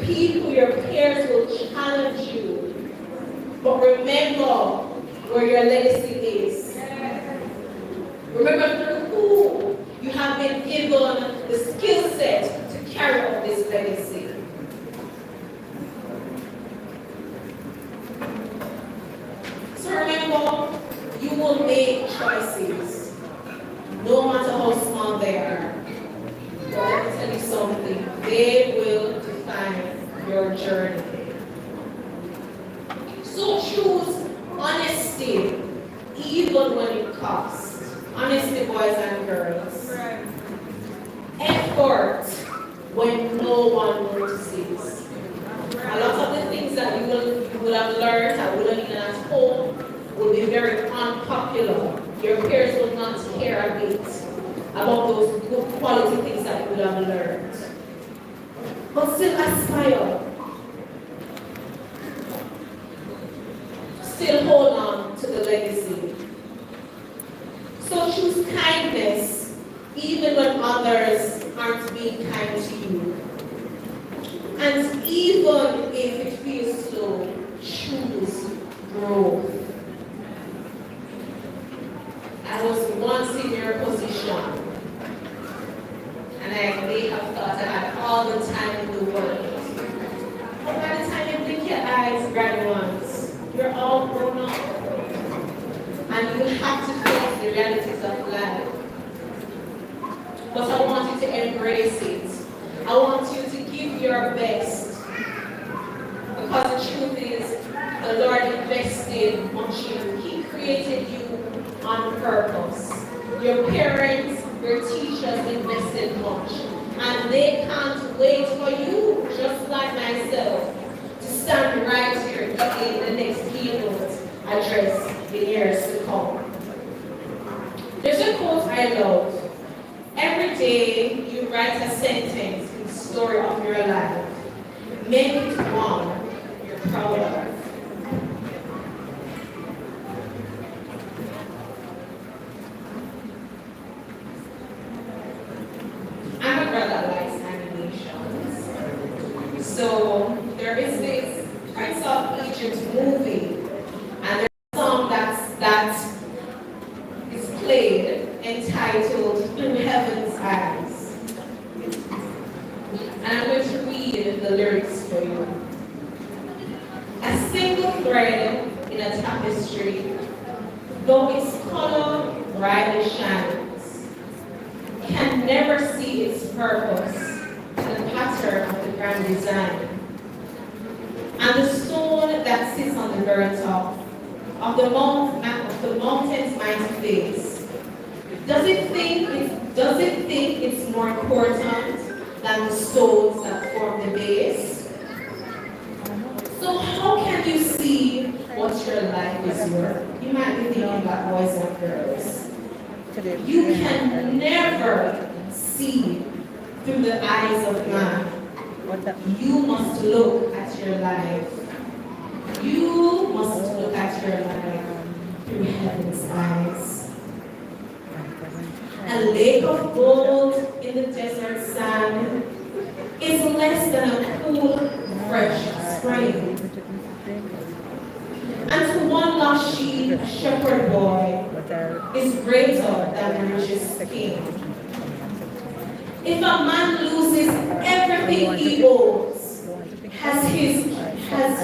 People, your peers will challenge you. But remember where your legacy is. Remember through who you have been given the skill set to carry out this legacy. So remember, you will make choices, no matter how small they are. But let me tell you something, they will define your journey. So choose honesty, even when it costs. Honesty, boys and girls. Effort when no one notices. A lot of the things that you will have learned and will learn at home will be very unpopular. Your peers will not care a bit about those good quality things that you will have learned. But still aspire. Still hold on to the legacy. So choose kindness even when others aren't being kind to you. And even if it feels slow, choose growth. I was once in your position, and I may have thought I had all the time in the world. But by the time you blink your eyes, graduates, you're all grown up. And you have to face the realities of life. But I want you to embrace it. I want you to give your best. Because the truth is, the Lord invested much in you. He created you on purpose. Your parents, your teachers invested much. And they can't wait for you, just like myself, to stand right here giving the next keynote address in years to come. There's a quote I love. Every day you write a sentence in the story of your life. Make it one you're proud of. I'm a girl that likes animations. So there is this Prince of Egypt movie, and there's a song that is played And I'm going to read the lyrics for you. A single thread in a tapestry, though its color brightly shines, can never see its purpose in the pattern of the grand design. And the stone that sits on the very top of the mountain's mighty face, does it think it's more important than the stones that form the base? So how can you see what your life is worth? You might be thinking about boys and girls. You can never see through the eyes of man. You must look at your life. You must look at your life through heaven's eyes. A lake of gold in the desert sand is less than a cool, fresh spring. And to one lost sheep, a shepherd boy is greater than the richest king. If a man loses everything he owns, has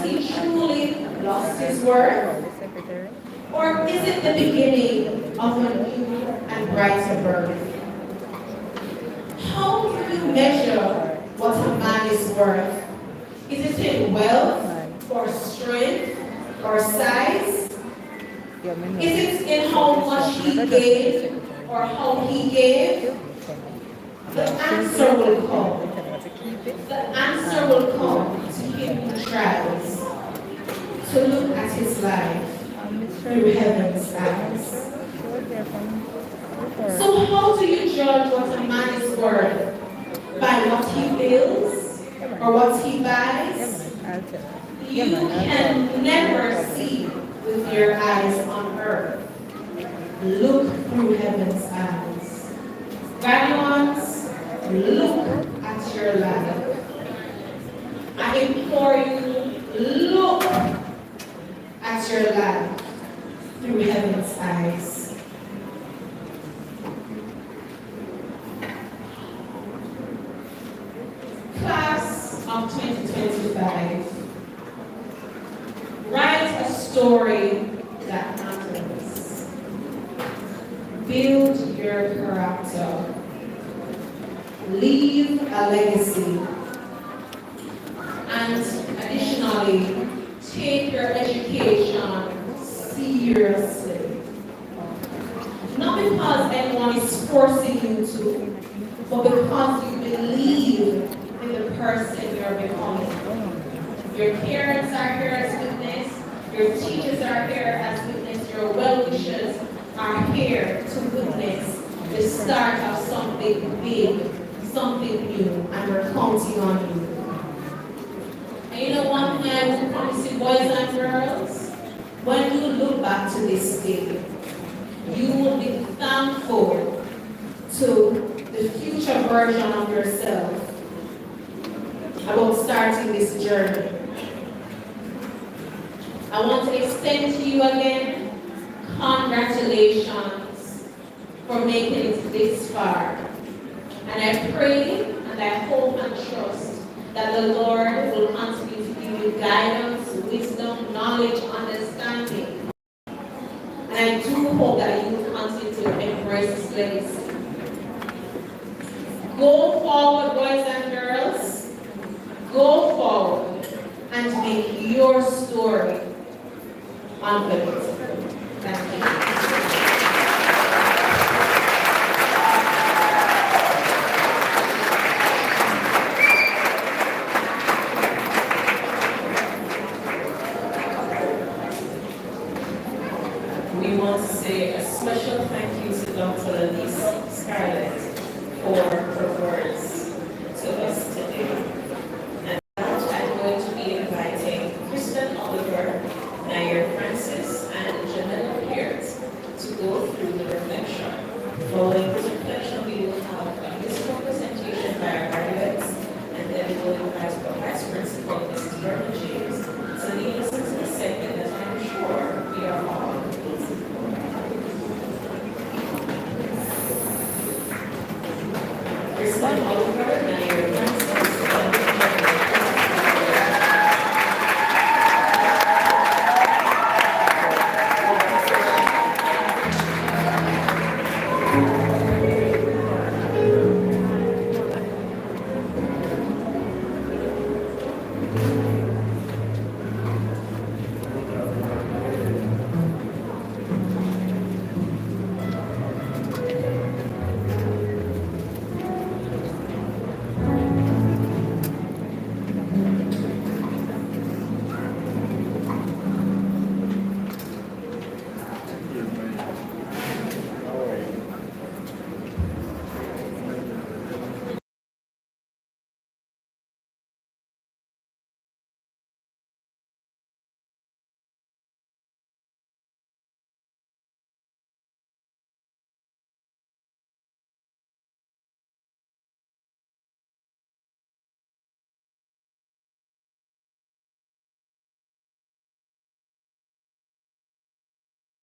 he truly lost his worth? Or is it the beginning of a new and brighter birth? How do you measure what a man is worth? Is it in wealth, or strength, or size? Is it in how much he gave, or how he gave? The answer will come. The answer will come to him who tries to look at his life through heaven's eyes. So how do you judge what a man is worth? By what he builds or what he buys? You can never see with your eyes on earth. Look through heaven's eyes. Values, look at your life. I implore you, look at your life through heaven's eyes. Class of 2025, write a story that matters. Build your character. Leave a legacy. And additionally, take your education seriously. Not because anyone is forcing you to, but because you believe in the person you're becoming. Your parents are here as witness, your teachers are here as witness, your well-wishers are here to witness the start of something big, something new, and we're counting on you. And you know one thing I will promise you, boys and girls, when you look back to this day, you will be thankful to the future version of yourself about starting this journey. I want to extend to you again, congratulations for making it this far. And I pray and I hope and trust that the Lord will continue to give you guidance, wisdom, knowledge, understanding. And I do hope that you will continue to embrace this legacy. Go forward, boys and girls. Go forward and make your story unforgettable. Thank you. We want to say a special thank you to Dr. Elise Scarlett for her words to us today. And I'm going to be inviting Kristen Oliver, Nair Francis, and Janelle Peart to go through the reflection. Following this reflection, we will have a musical presentation by our graduates, and then we will invite our Vice Principal, Mrs. Vernon James, to lead us into the segment that I'm sure we are all Kristen Oliver, Nair Francis,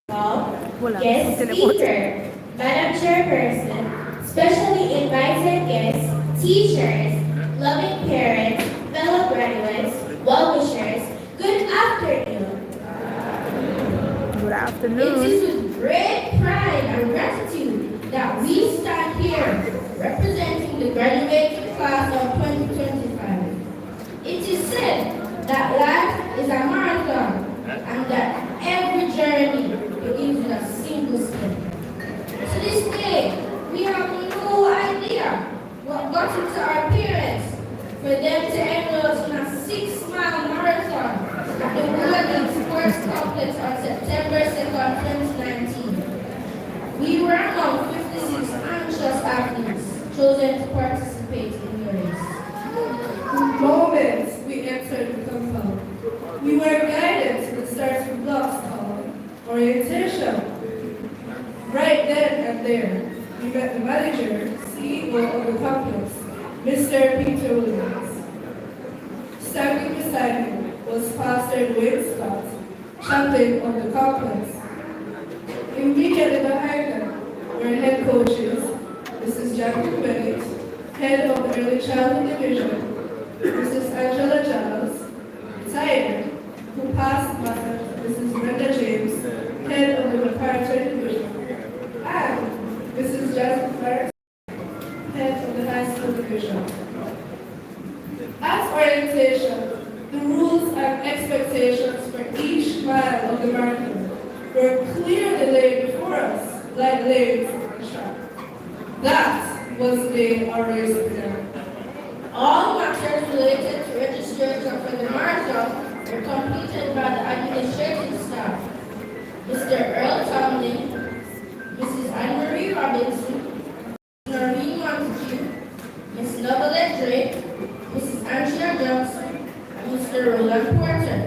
Wala. Guest Tinipot. speaker, Madam Chairperson, specially invited guests, teachers, loving parents, fellow graduates, well-wishers, good afternoon. Good It afternoon. is with great pride and gratitude that we stand here representing the graduating class of 2025. It is said that life is a marathon and that every journey begins with a single step. To this day, we have no idea what got into our parents for them to enroll in a 6-mile marathon at the Pollyz Sports Complex on September 2nd, 2019. We were among 56 anxious athletes chosen to participate in the race. The moment we entered the compound, we were guided to the starting blocks called orientation. Right then and there, we met the manager, CEO of the complex, Mr. Peter Williams. Standing beside him was Pastor Dwayne Scott, chaplain of the complex. Immediately behind them were head coaches, Mrs. Jacqueline Bennett, head of the Early Childhood Division, Mrs. Angela Giles, retired, who passed master, Mrs. Brenda James, head of the Preparatory Division, and Mrs. Jasmine Clark, head of the High School Division. At orientation, the rules and expectations for each mile of the marathon were clearly laid before us, like lanes on the track. That was the day our race began. All matters related to registration for the marathon were completed by the administrative staff. Mr. Earl Tomlin, Mrs. Anne-Marie Robinson, Noreen Montague, Ms. Novelette Drake, Mrs. Angela Johnson, and Mr. Roland Porter.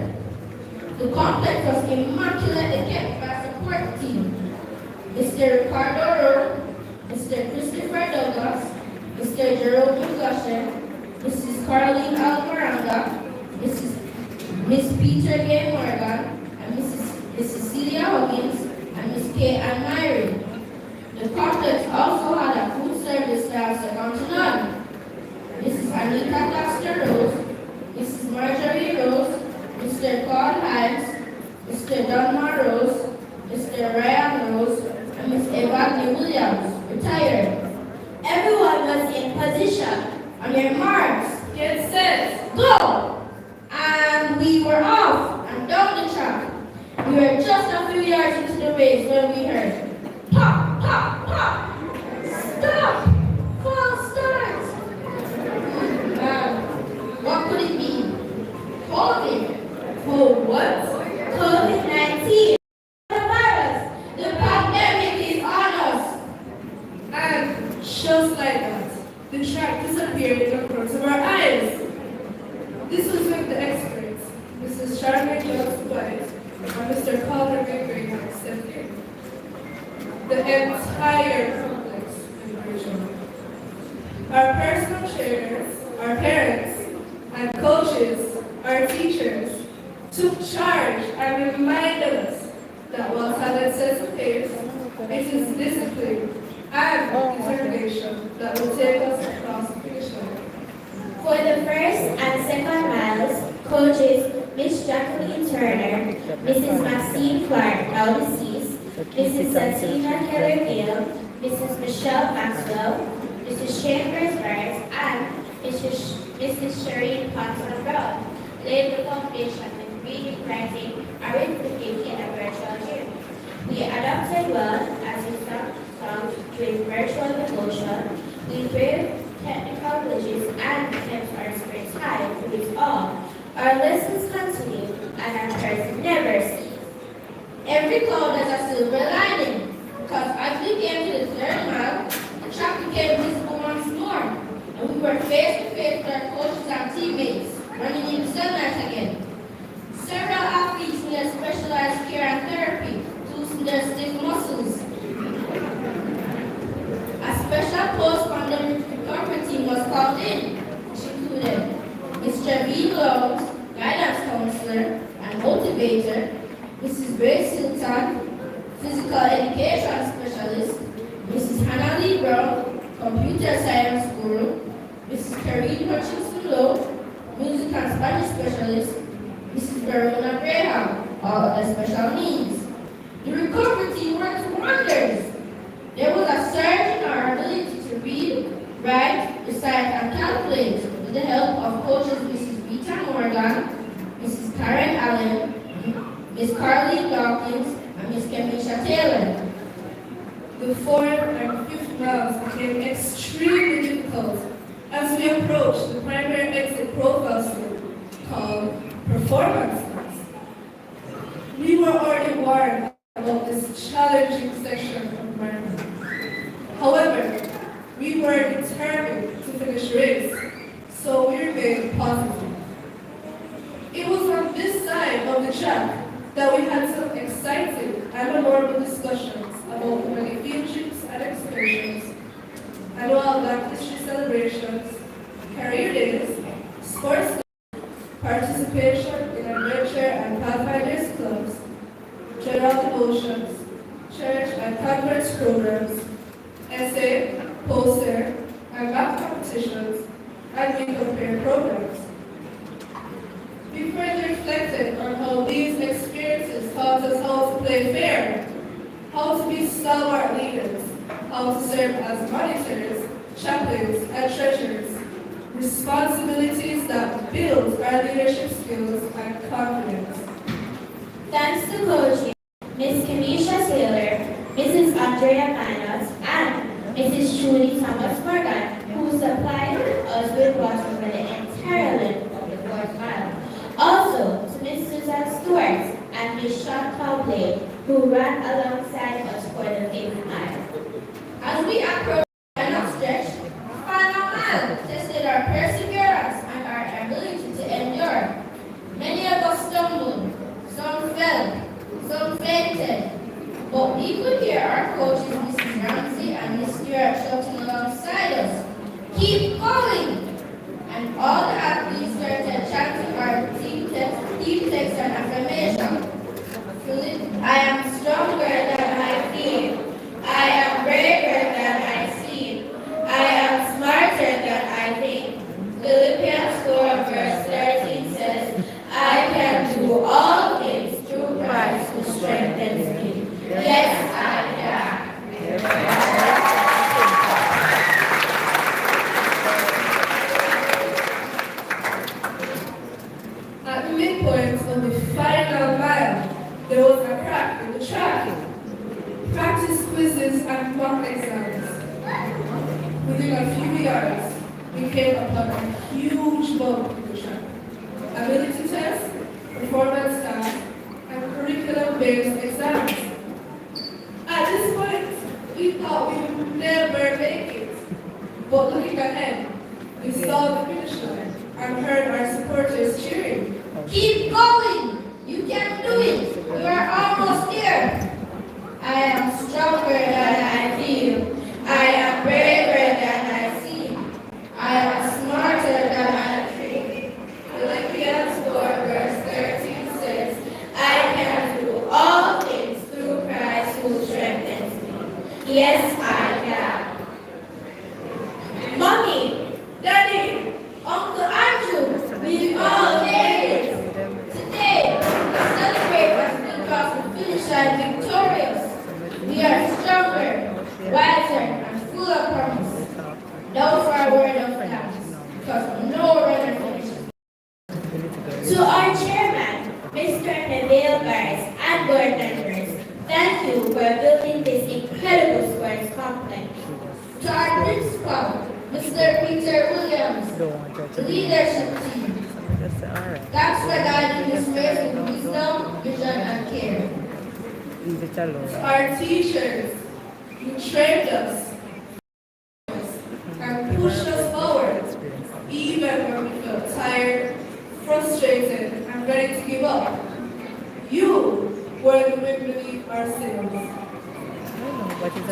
The complex was immaculately kept by support team. Mr. Ricardo Rowe, Mr. Christopher Douglas, Mr. Jerome Gushen, Mrs. Caroline Alvaranga, Miss Peter Gay Morgan, and Mrs. Cecilia Huggins, and Miss Kay Ann Myrie. The complex also had a food service staff second to none. Mrs. Anita Gloucester Rose, Mrs. Marjorie Rose, Mr. Claude Hines, Mr. Dunmar Rose, Mr. Ryan Rose, and Miss Evagny Williams, retired. Everyone was in position. On your marks, Get set! go! And we were off and down the track. We were just a few yards into the race when we heard pop, pop, pop. Stop! False start! What could it be? COVID. Oh, what? COVID-19. Coronavirus. The pandemic is on us. And just like that, the track disappeared in front of our eyes. This was when the experts, Mrs. Charmaine Jones-White and Mr. Calder McGregor, stepped in. The entire complex in our personal trainers, our parents, and coaches, our teachers, took charge and reminded us that while talent sets the pace, it is discipline and determination that will take us across the finish line. For the first and second miles, coaches Miss Jacqueline Turner, Mrs. Maxine Clark, now deceased, Mrs. Santina Keller-Gale, Mrs. Michelle Maxwell, Mrs. Chambers Burns, and Mrs. Shereen Potts-Brown laid the foundation with reading, writing, arithmetic in a virtual gym. We adapted well as we songs with virtual devotion. We brave technical glitches and kept our spirits high through it all. Our lessons continue and our curse never cease. Every cloud has a silver lining, because as we came to the third mile, the track became visible once more, and we were face to face with our coaches and teammates, running in the sunlight again. Several athletes needed specialized care and therapy to loosen their stiff muscles. A special post-pandemic recovery team was called in, which included Mr. V. Lowe, guidance counselor and motivator, Mrs. Grace Hilton, physical education specialist, Mrs. Hannah Lee Brown, computer science guru, Mrs. Karine Hutchinson Lowe, music and Spanish specialist, Mrs. Verona Graham, all other special needs. The recovery team worked wonders. There was a surge in our ability to read, write, recite, and calculate with the help of coaches Mrs. Rita Morgan, Mrs. Karen Allen, Miss Carleen Dawkins, and Miss Kemisha Taylor. The fourth and fifth rounds became extremely difficult as we approached the primary exit profile skill called performance skills. We were already warned about this challenging section of learning. However, we were determined to finish race, so we remained positive. It was on this side of the track that we had some exciting and memorable discussions about many field trips and excursions, annual Black History celebrations, career days, sports, participation in adventure and Pathfinders clubs, general devotions, church and conference programs, essay, poster, and math competitions, and we compare programs. We further reflected on how these experiences taught us how to play fair, how to be stalwart leaders, how to serve as monitors, chaplains, and treasurers, responsibilities that build our leadership skills and confidence. Thanks to coaching, Ms. Kemisha Taylor, Mrs. Andrea Manos, and Mrs. Julie Thomas Morgan, who supplied us with water for the entire length of the 4th mile. Also to Ms. Susan Stewart and Ms. Sean Cowley, who ran alongside us for the 5th mile. As we approached the final stretch, the final mile tested our perseverance and our ability to endure. Many of us stumbled, some fell, some fainted, but we could hear our coaches, Mrs. Ramsey and Miss Stewart, shouting alongside us, "Keep going!" And all the athletes started chanting our team text and affirmation. I am stronger than I feel. I am braver than I seem. I am smarter than I think. Philippians 4 verse 13 says, I can do all things through Christ who strengthens me. Yes, I can. At the midpoint of the final mile, there was a crack in the track. Practice quizzes and mock exams. Within a few yards, we came upon a huge bump in the track. Ability tests, performance tasks, and curriculum-based exams. At this point, we thought we would never make it. But looking ahead, we saw the finish line and heard our supporters cheering. Keep going! You can do it! You are almost there! I am stronger than I feel. I am braver than I seem. I am smarter than I think. Philippians 4 verse 13 says, I can do all things through Christ who strengthens me. Yes, I can. Mommy, Daddy, Uncle Andrew, we've all made it. Today, we celebrate as we cross the finish line victorious. We are stronger, wiser, and full of promise. Now for our word of thanks, because no runner finishes. To our chairman, Mr. Neville Barnes, and board members, thank you for building this incredible sports complex. To our principal, Mr. Peter Williams, the leadership team. Thanks for guiding this race with wisdom, vision, and care. Our teachers, who trained us and pushed us forward, even when we felt tired, frustrated, and ready to give up. You were the wind beneath our sails.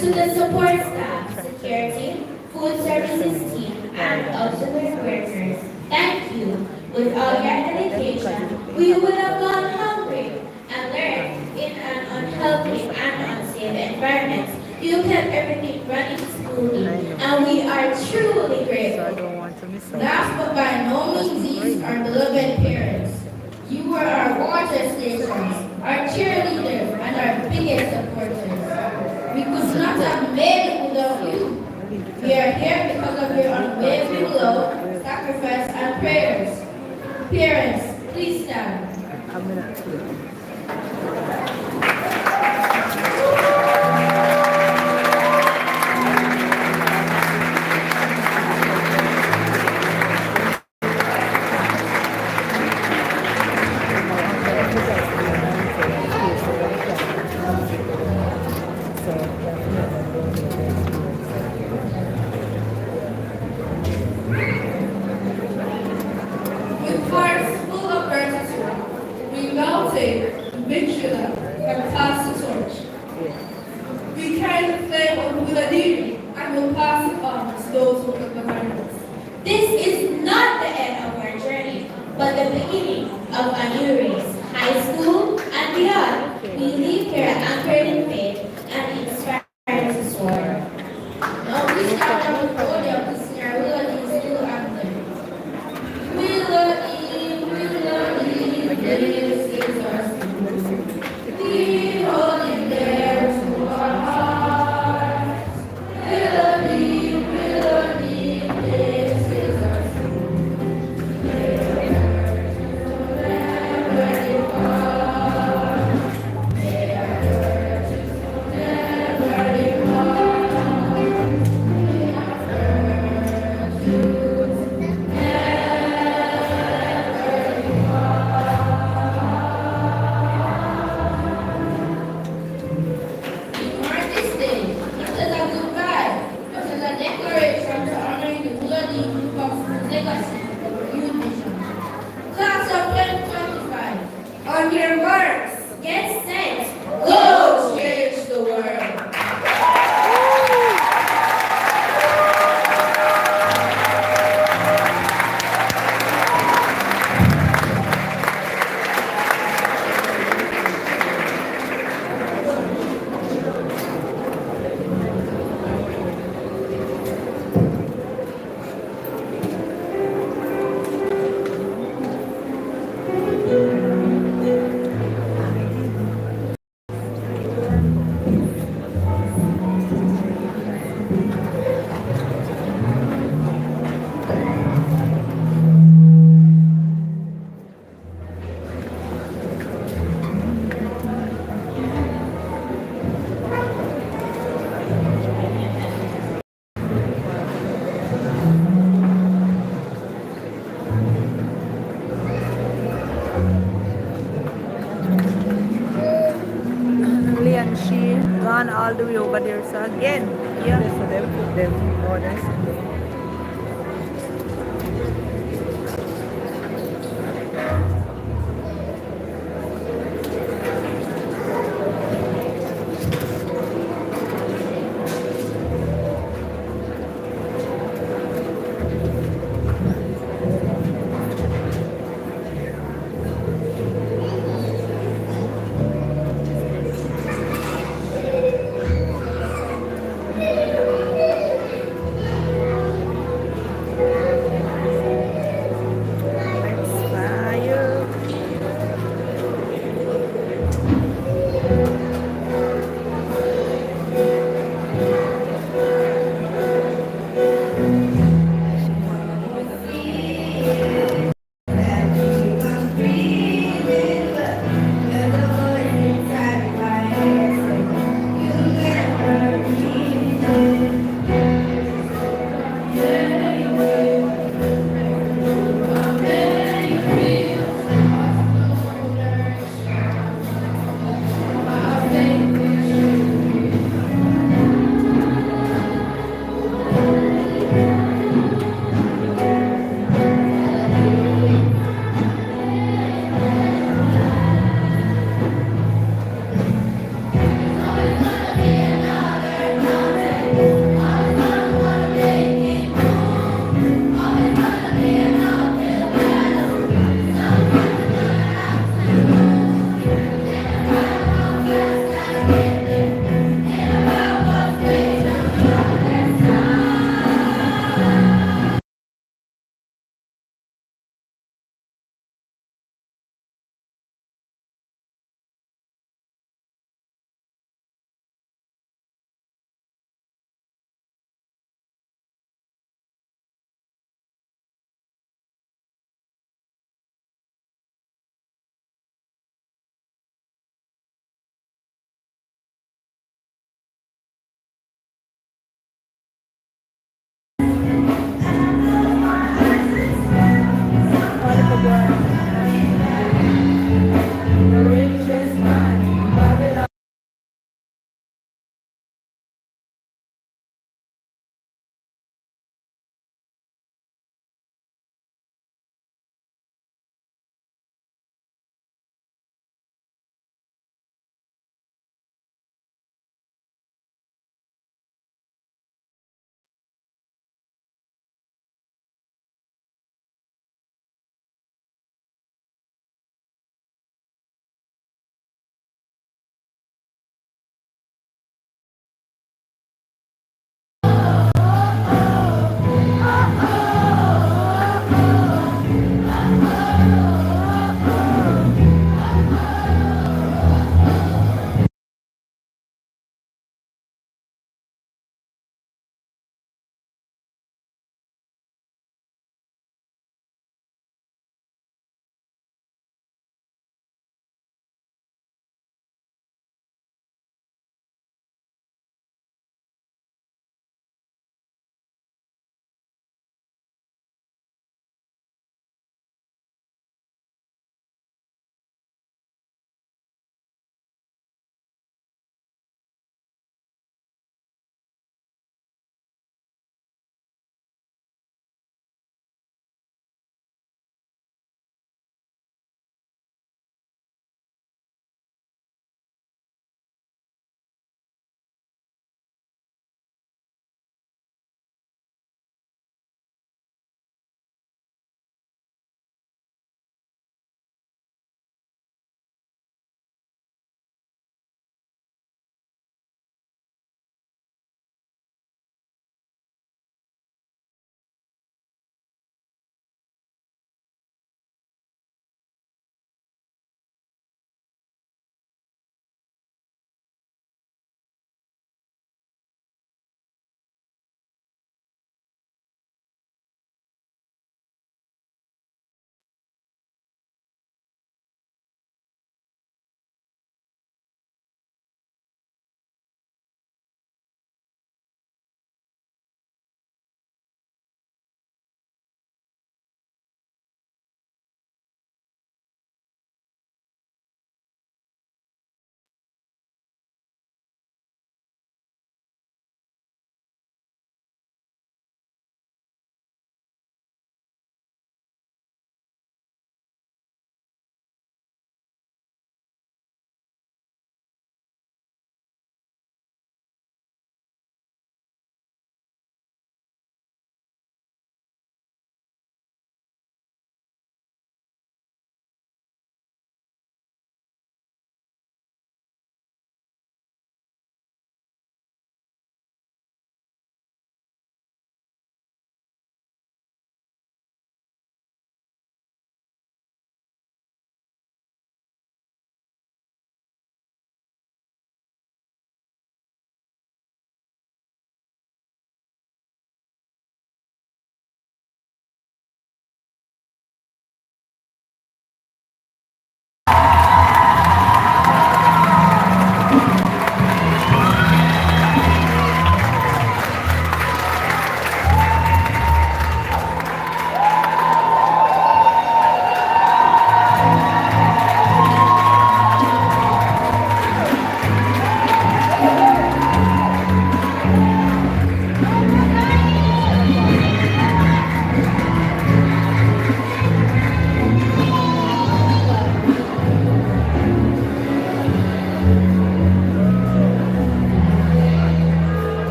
To the support staff, security, food services team, and auxiliary workers, thank you. With all your dedication, we would have gone hungry and learned in an unhealthy and You kept everything running smoothly, and we are truly So I grateful. don't want to miss out. Last but by no means least, our beloved parents. You were our water stations, our cheerleaders, and our biggest supporters. We could not have made it without you. We are here because of your unwavering love, sacrifice, and prayers. Parents, please stand. I'm gonna. With hearts full of gratitude, we now take the vigilant and pass the torch. We carry the flame of Willadini and will pass it on to those who come behind us. This is not the end of our journey, but the beginning of a new race, high school and beyond. We leave here anchored in faith and inspired to soar. Now we stand on the podium to sing our Willardine school anthem. Willardine, this is our school. We hold it dear to our hearts. Willardine, this is our school. Never depart. May our churches never depart. May our virtues we mark this day not as a goodbye, but as a declaration to honoring the Willardine Group of legacy of youth mission. Class of 2025, On your marks, Get set. go change the world. And she gone all the way over there. So again, yeah, so them put them orders.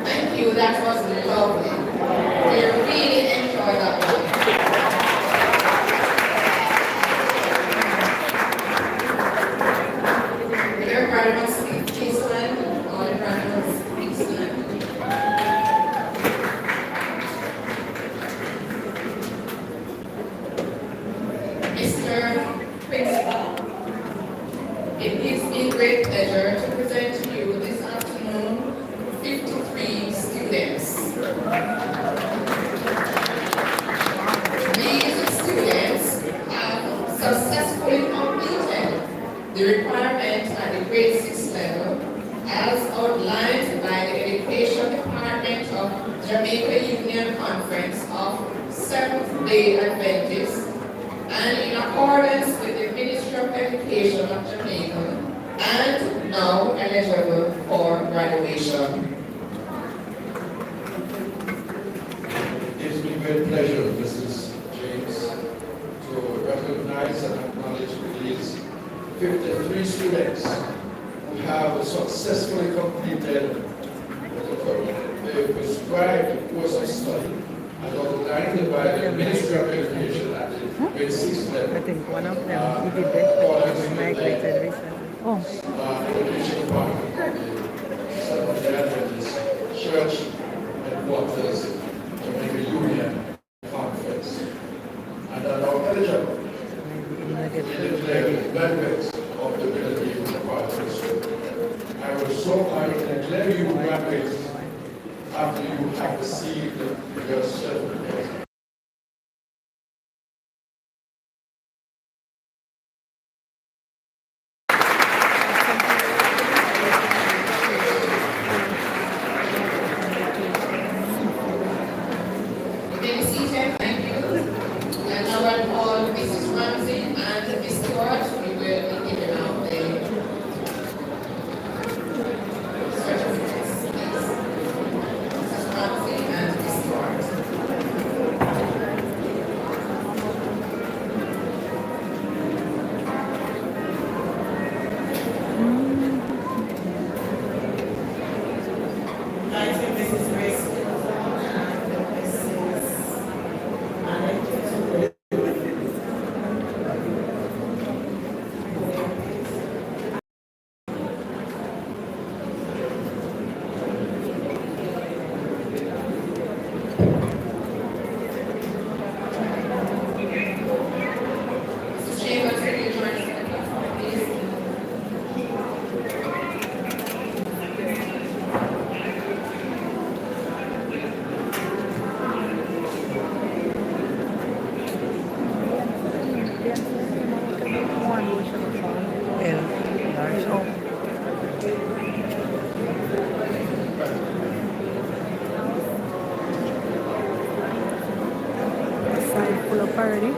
Thank you, that was lovely. We really enjoyed that one. Will your graduates please stand? All the graduates please stand. Mr. Principal, it gives me great pleasure to present to you this afternoon 53 students. These students have successfully completed the requirements at the grade 6 level as outlined by the Education Department of Jamaica Union Conference of Seventh-day Adventists and in accordance with the Ministry of Education of Jamaica and now eligible for graduation. Gives me great pleasure, Mrs. James, to recognize and acknowledge these 53 students who have successfully completed the prescribed course of study as outlined by the Ministry of Education at the grade 6 level. I think one of them, he did that when migrated recently. Oh. Education Department, the Seventh-day Adventist Church Headquarters, Jamaica Union Conference, and are now eligible to declare graduates of the Jamaica Union Conference. I was so honored to declare you graduates after you have received your certificate. Be seated, thank you. And now I'll call Mrs. Ramsey and Ms. Stewart. We will be giving out the certificates, please. Mrs. Ramsey and Ms. Stewart. Thank you, Mrs. Grace and Mrs. Alec. Mrs. Chambers, will you join us in the platform, please? Side full of already.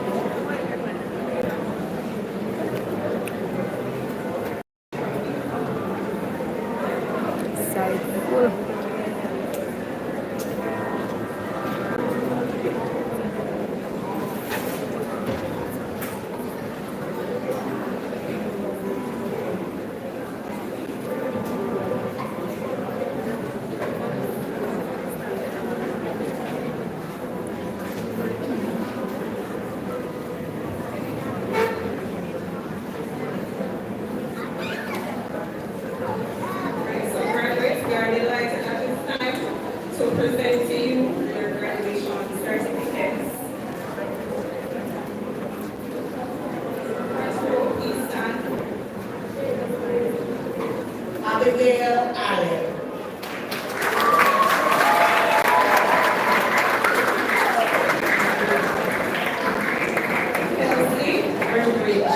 Side full. So graduates, we are delighted at this time to present to you your graduation certificates. First row, please stand. Abigail Allen. Kelsey Earnbridge.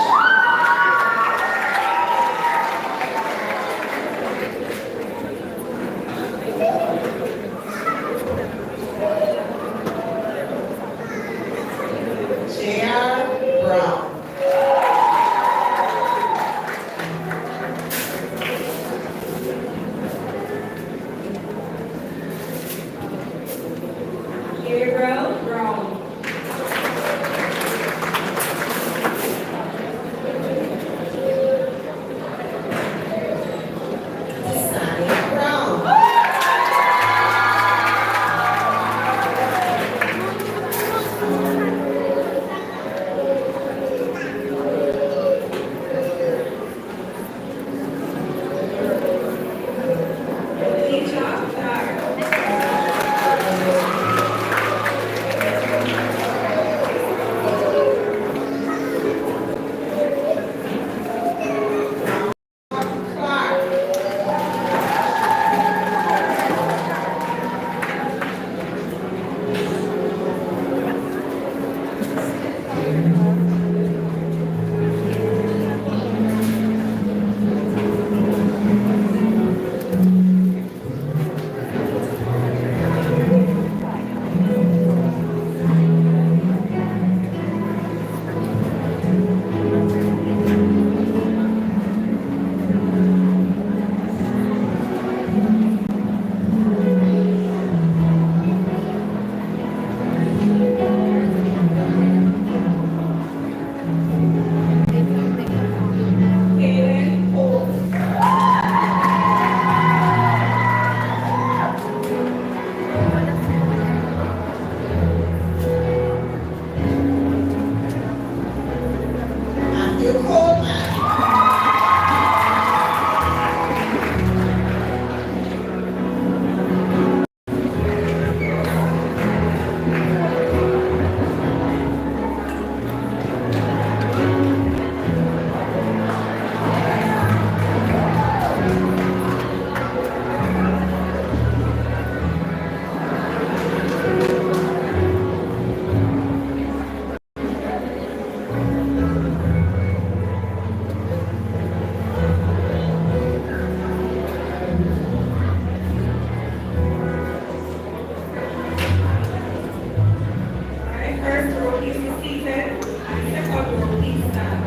please be seated. Second row, please stand.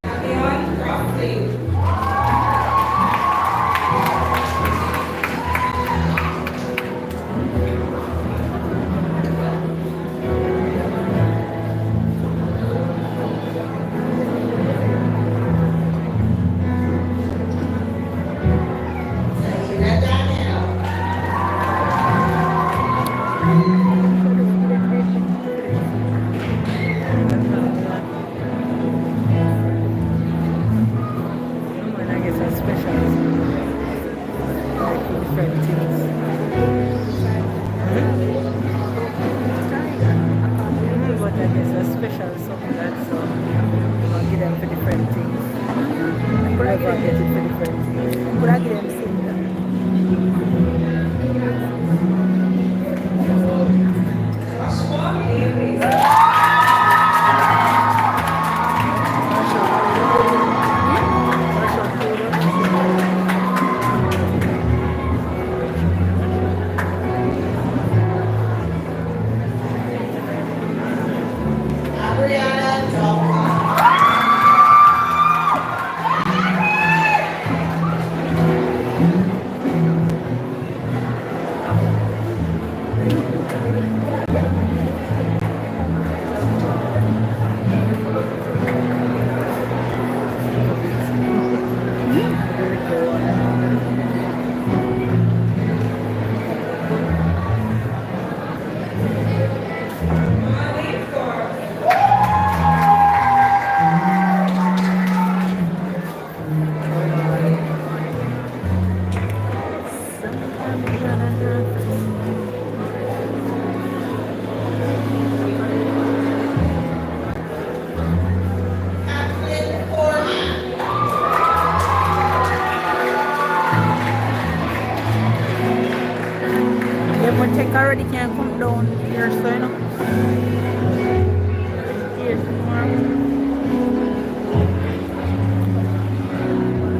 Leon, cross please. When I get some specials, like different things. But I guess a special something that's I'll give them for different things. Could I get it for different things? Could I get them similar? But check already can come down here, so you know. Here,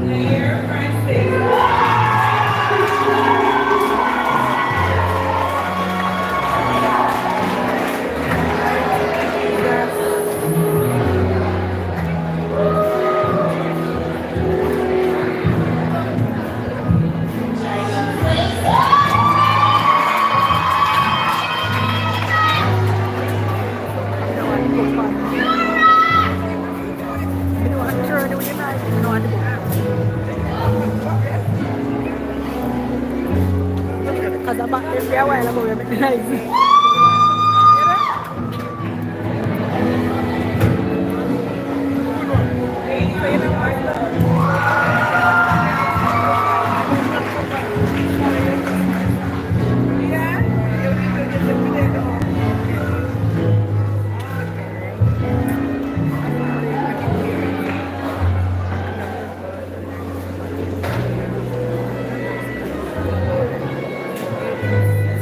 Mayor Francis. Because I'm back there for a while ago, we're nice.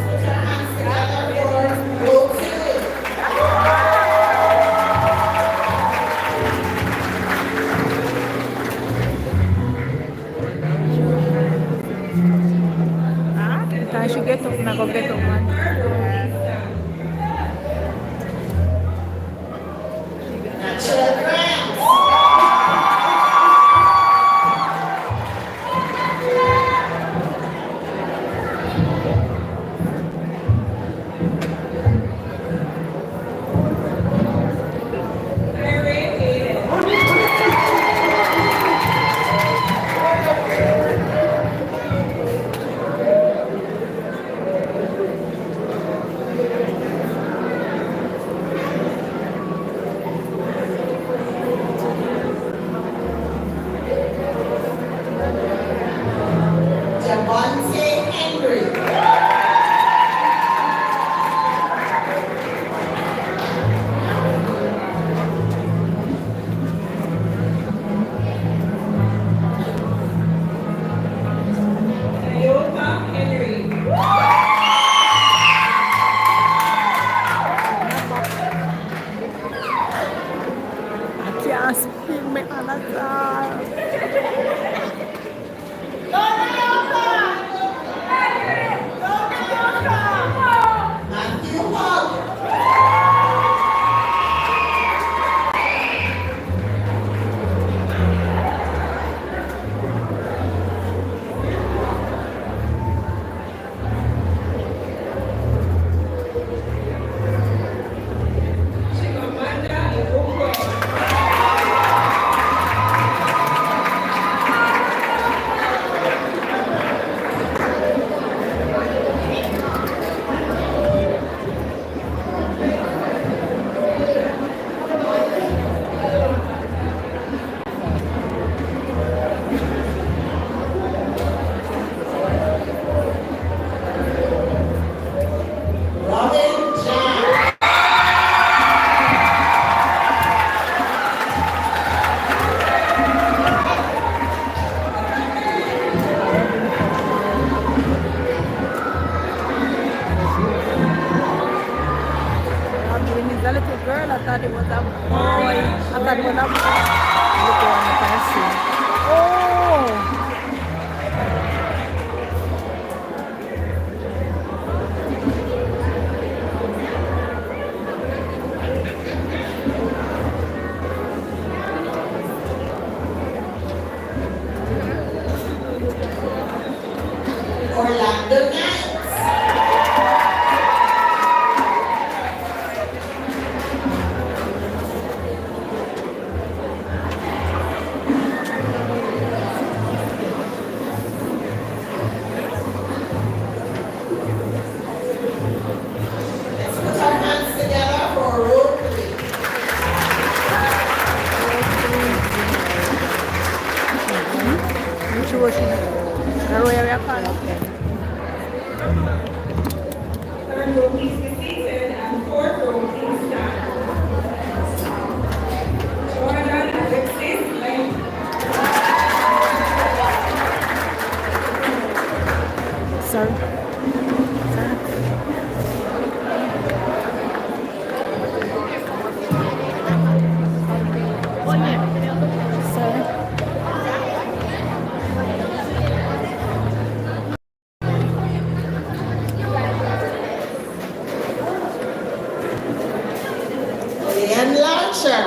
Put your hands together. is a little girl. I thought it was a boy. I thought it was a boy. Look what I can see. Oh! Orlando Knights. Let's put our hands together for a roll play. Which was Third row, please be seated, and fourth row, please stand. Jordan, Alexis, Lane. Sorry. Leon Launcher.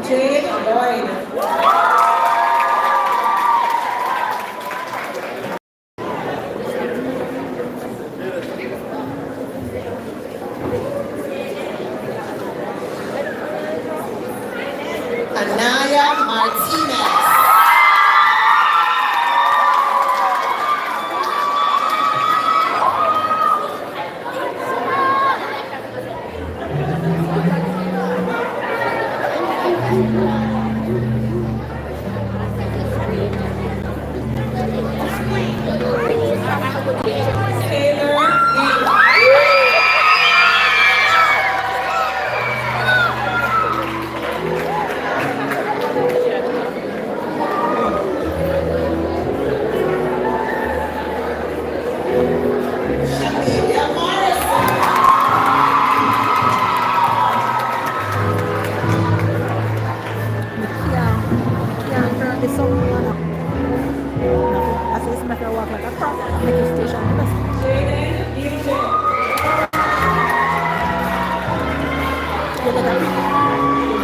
Jade Lloyd. Anaya Martinez. Taylor Lee. Amelia Morrison. Can't turn this on. I say it's matter walk like a cross. Make a station. Jaden Newton. You get a big.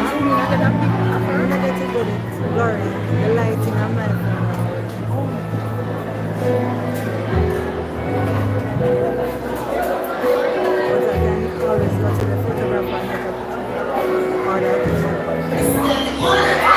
Zoom in and get a big. After I get it good. Glory. The lighting on my phone. But I can always go to the photographer and get a picture. Or that. Kristen Monica.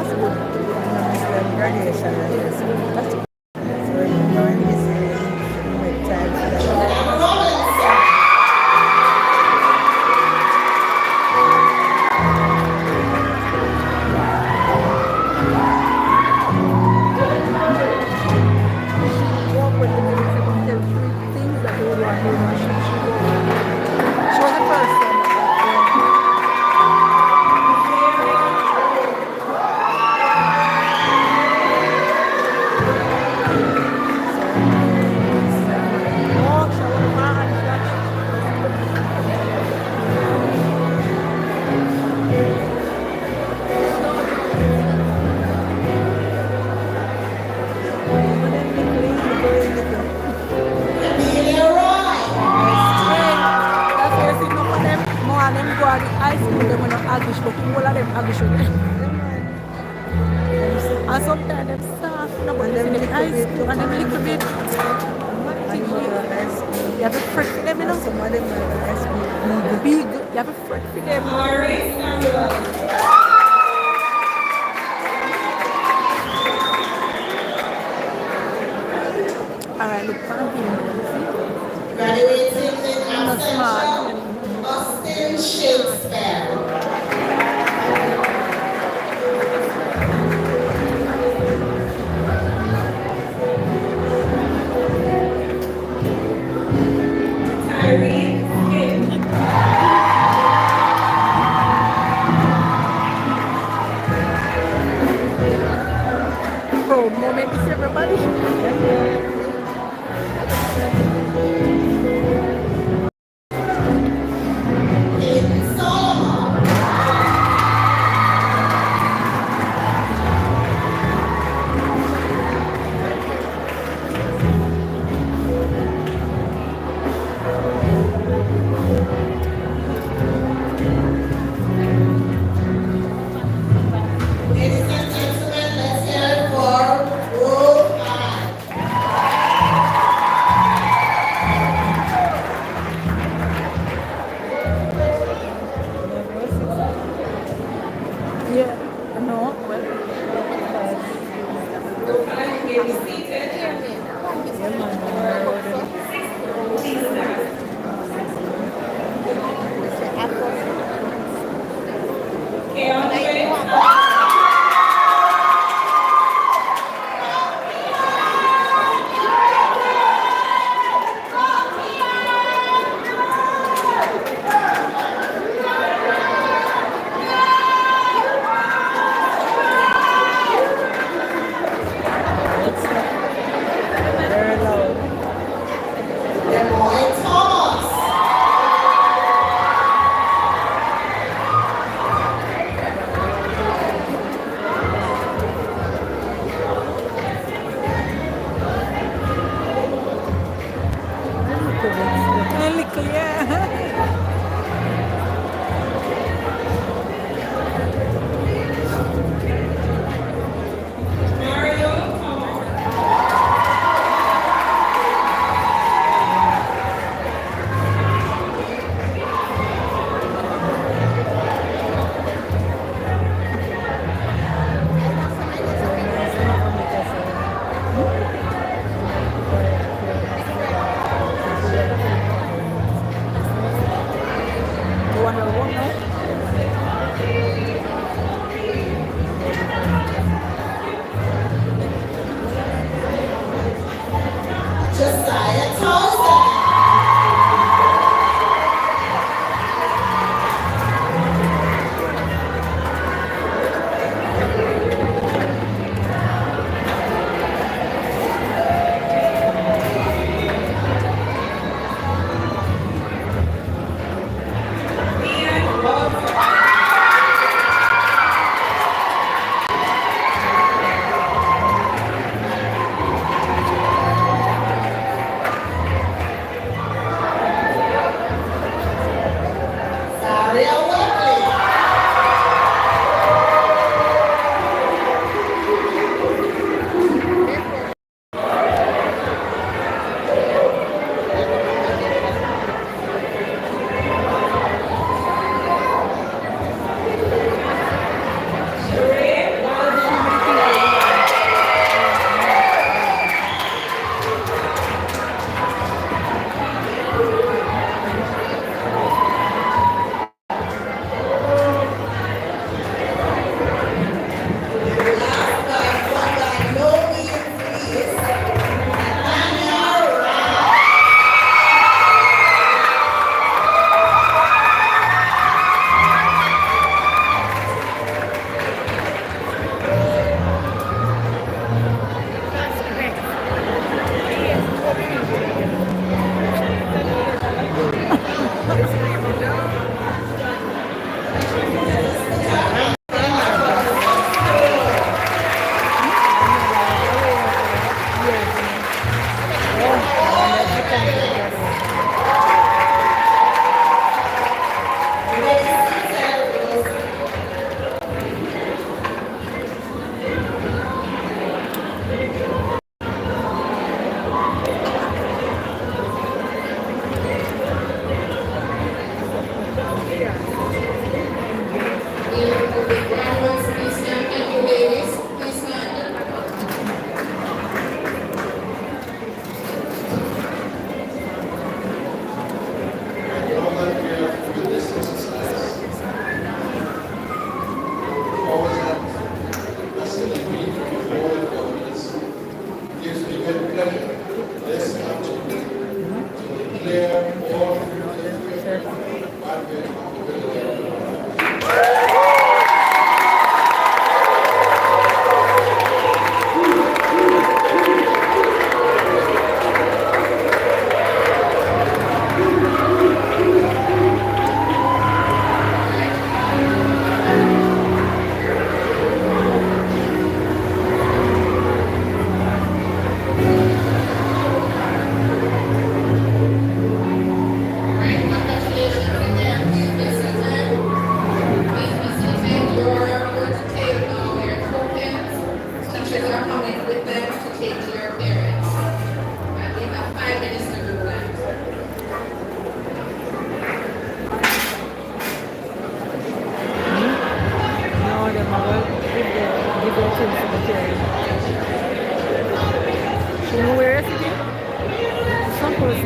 it's good to miss them graduation and yes, that's it. So you're missing make time for that. Walk with the music and tell three things that you would want to do. She was the first one and sometimes them soft, you know, but them in high school and them little bit. You have a fret for them, you know. Some of them are big. You have a fret for them. Alright, look for me. Graduating in absentia, Austin Shakespeare. Proud moment to everybody. Ladies and gentlemen, let's hear it for Roll 5. Yeah, no, well. You may be seated. Yeah, Okay, on the way.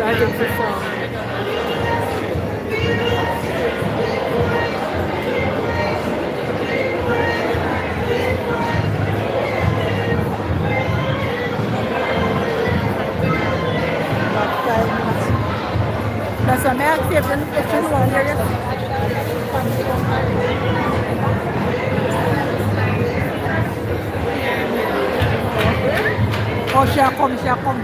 I think so. That's why I asked you if you want to hear oh, she come.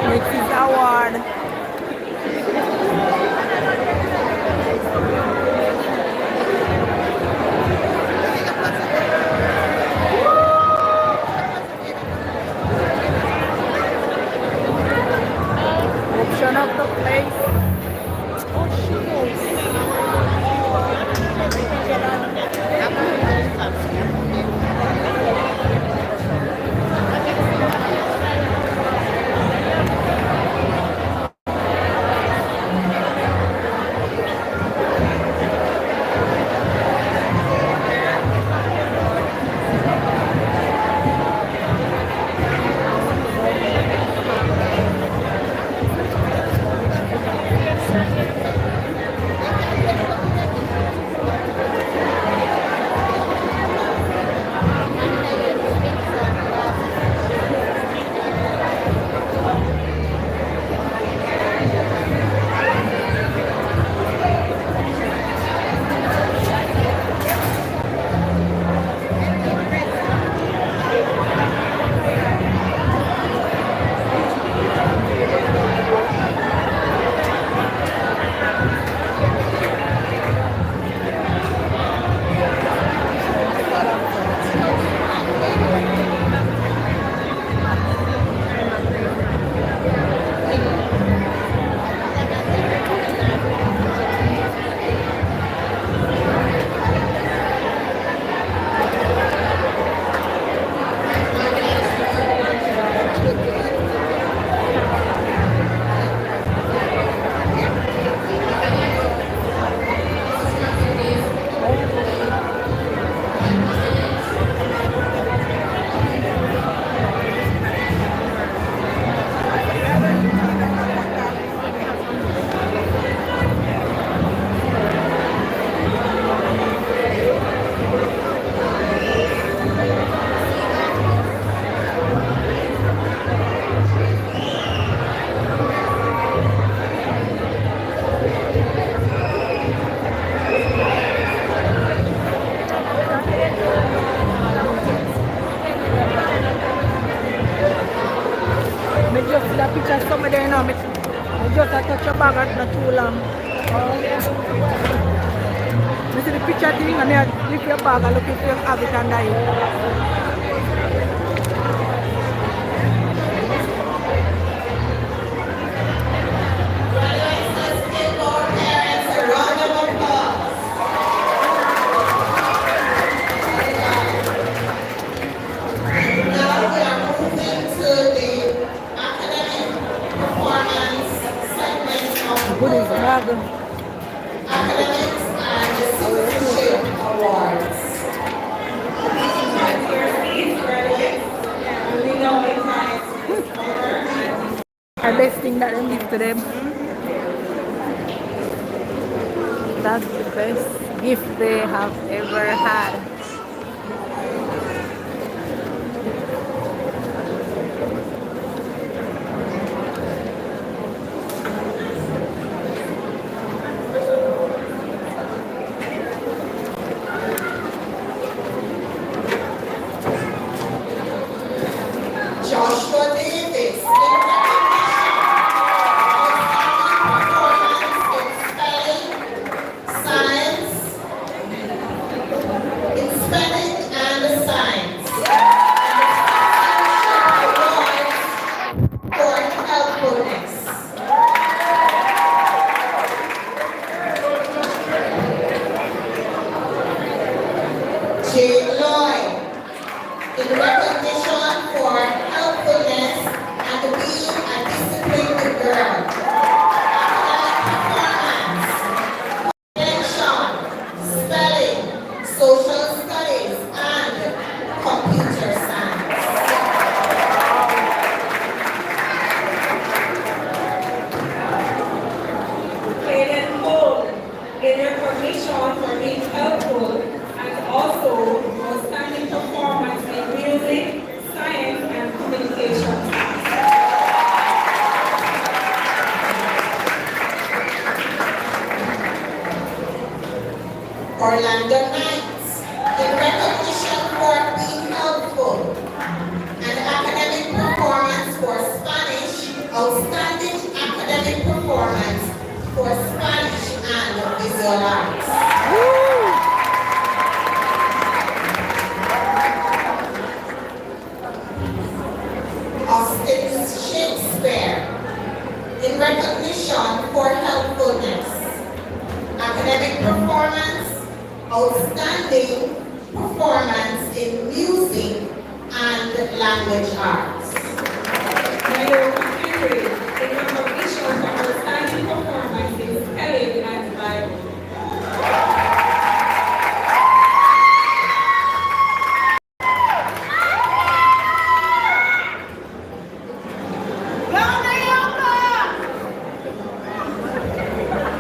Next is award. Option of the place. Oh, shit. I just see the picture somewhere there now. I just touch your bag at not too long. I see the picture thing and I lift your bag and look if you have it under it. Good is bag. Academics and Citizenship Awards. The best thing that they give to them. That's the best gift they have ever had. Joshua Davis. Science, in J. Lloyd in recognition for helpfulness and being a disciplined girl. Academic performance, spelling, social studies, and computer science. Hayden Cole in recognition for being helpful and also outstanding performance in music, science, and communication. Orlando Knights in recognition for being helpful and academic performance for Spanish, outstanding academic performance for Spanish and visual arts. Austin Shakespeare in recognition for helpfulness, academic performance, outstanding performance in music and language arts. Naomi Henry in recognition for outstanding performance in spelling and Bible.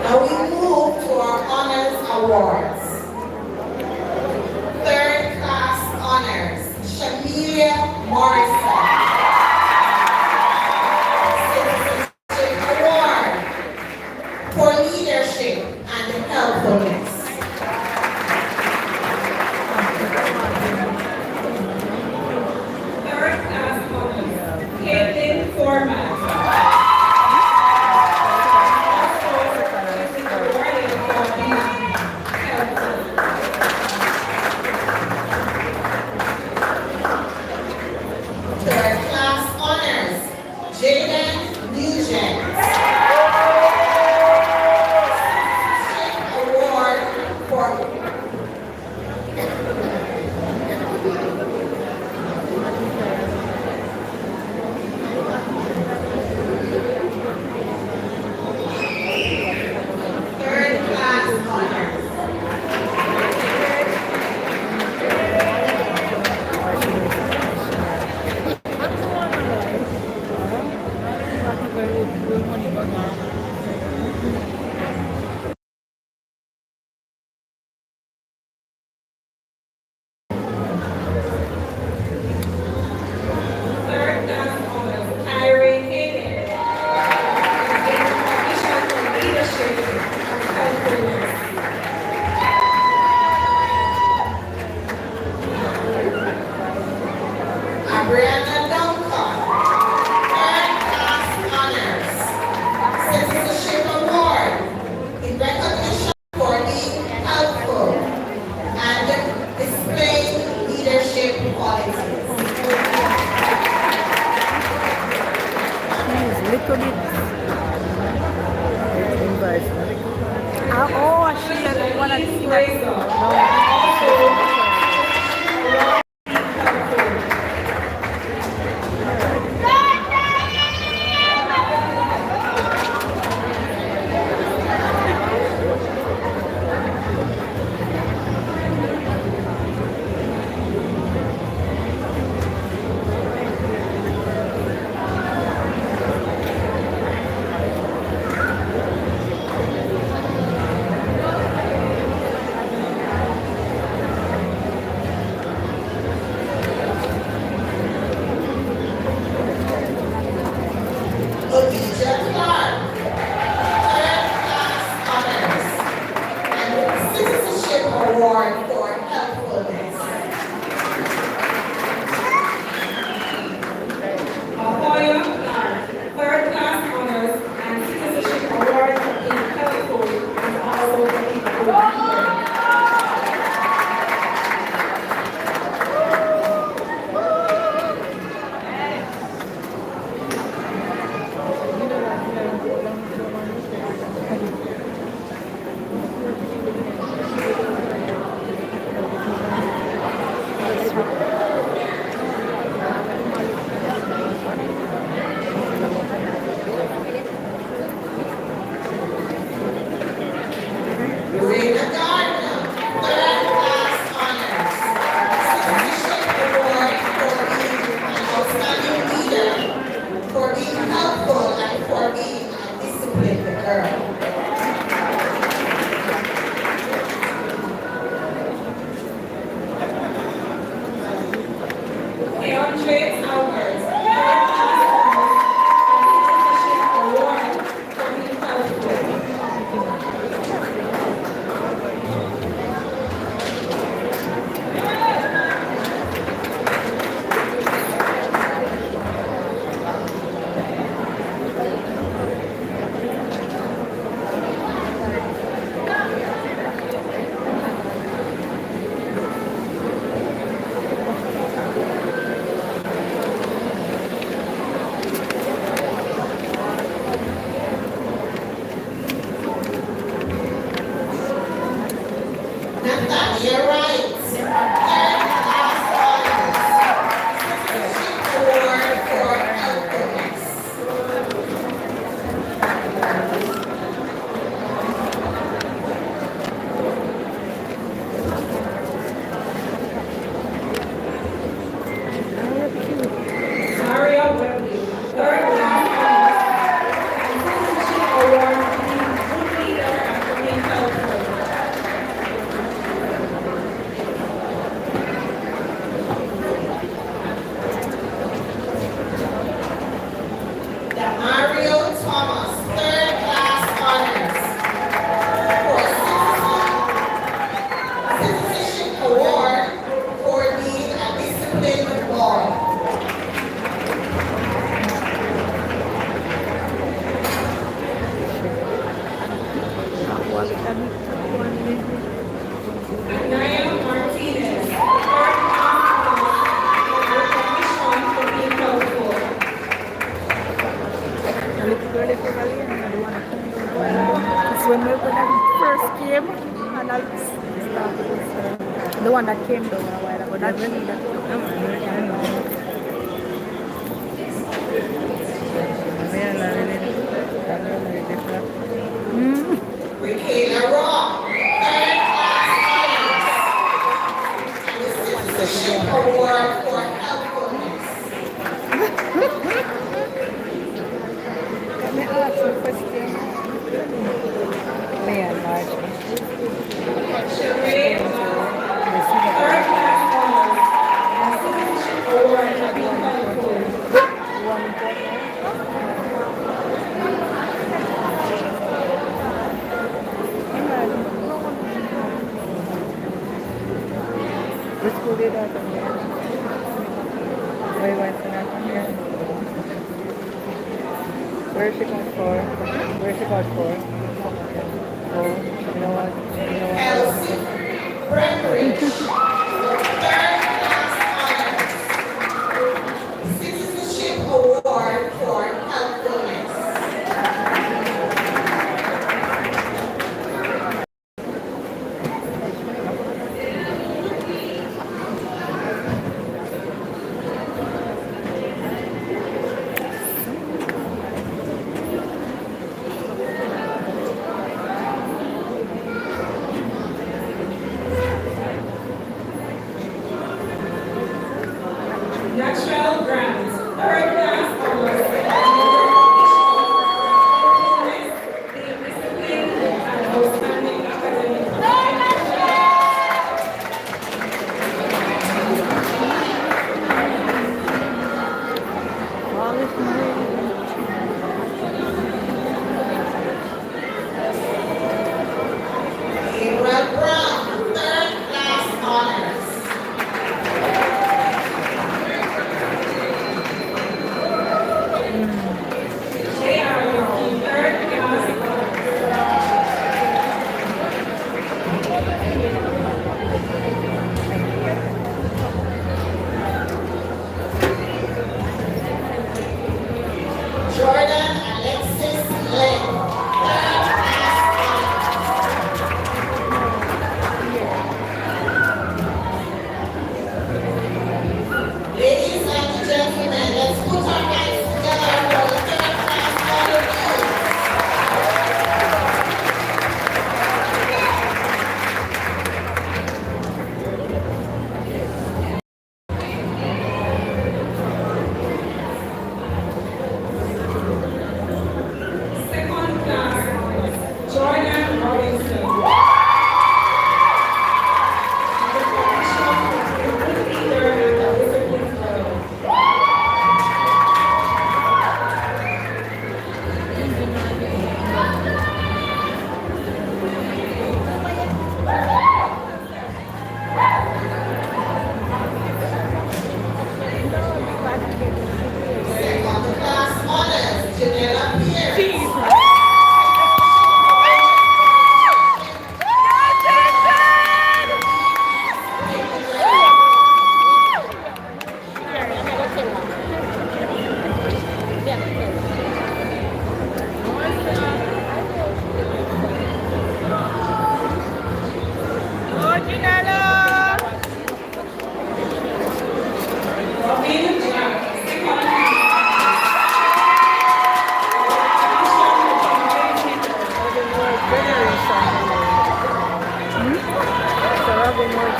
Now we move to our honors awards. Third class honors, Shamilia Morrison. Citizenship Award for leadership and helpfulness. Third class honors, Caitlin Foreman. Third class honors, Jaden Nugent. Award for third class honors. Third class honors, Kyrie Hayden. In recognition for leadership and helpfulness. Brianna Duncan, third class honors, Citizenship Award in recognition for being helpful and displaying leadership qualities. Little bit. Oh, she had one of the Khadija Clark, third class honors and Citizenship Award for helpfulness. Ahoya Clark, third class honors and citizenship award for being helpful and also for being a good leader. Nathaniel Wright. Third class honors. Citizenship Award for helpfulness. Maria Webley, third class honors. Citizenship Award for being a good leader and for being helpful. Mario Thomas, third class honors for citizenship award for being a disciplined boy. Naya Martinez, third class honors, recognition for being helpful. It's when we first came and I started this, the one that came down a while ago. That really that Rikayla Rock, third class honors. And the citizenship award for helpfulness. Let me ask you a question. Me and Margie. Sheree third class honors, and citizenship award for being helpful. Which school did that from here? Where you went to that from here? Where is she called for? Where is she called for? Oh, you know what? You know what? Elsie Breckenridge, third class honors. Citizenship award for helpfulness.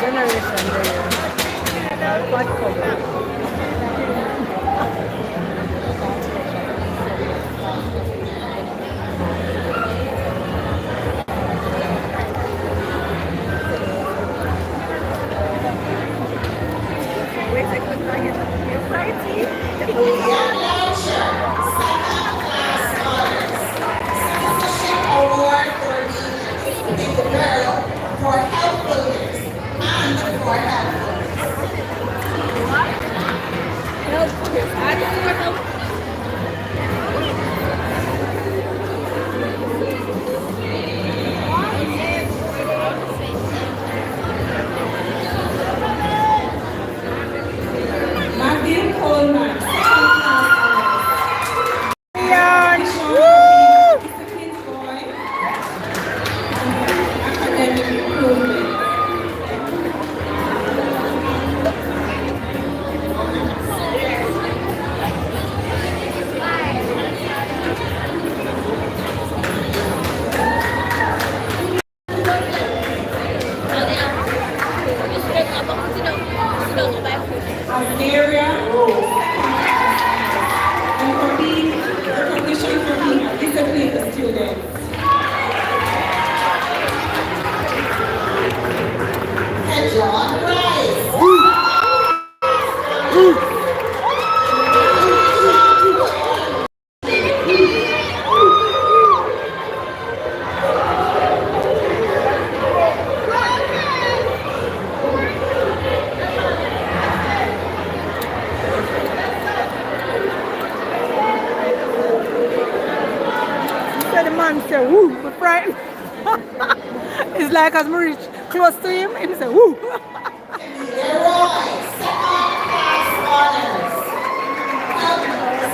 Generation there. What color? Award for the girl for helpfulness and for Matthew Coleman, academic improvement. Algeria, and for being recognition for being a disciplined student. And John Rice. The man said, woo, we're frightened. It's like as we reach close to him, he said, woo. Leroy, second class honors.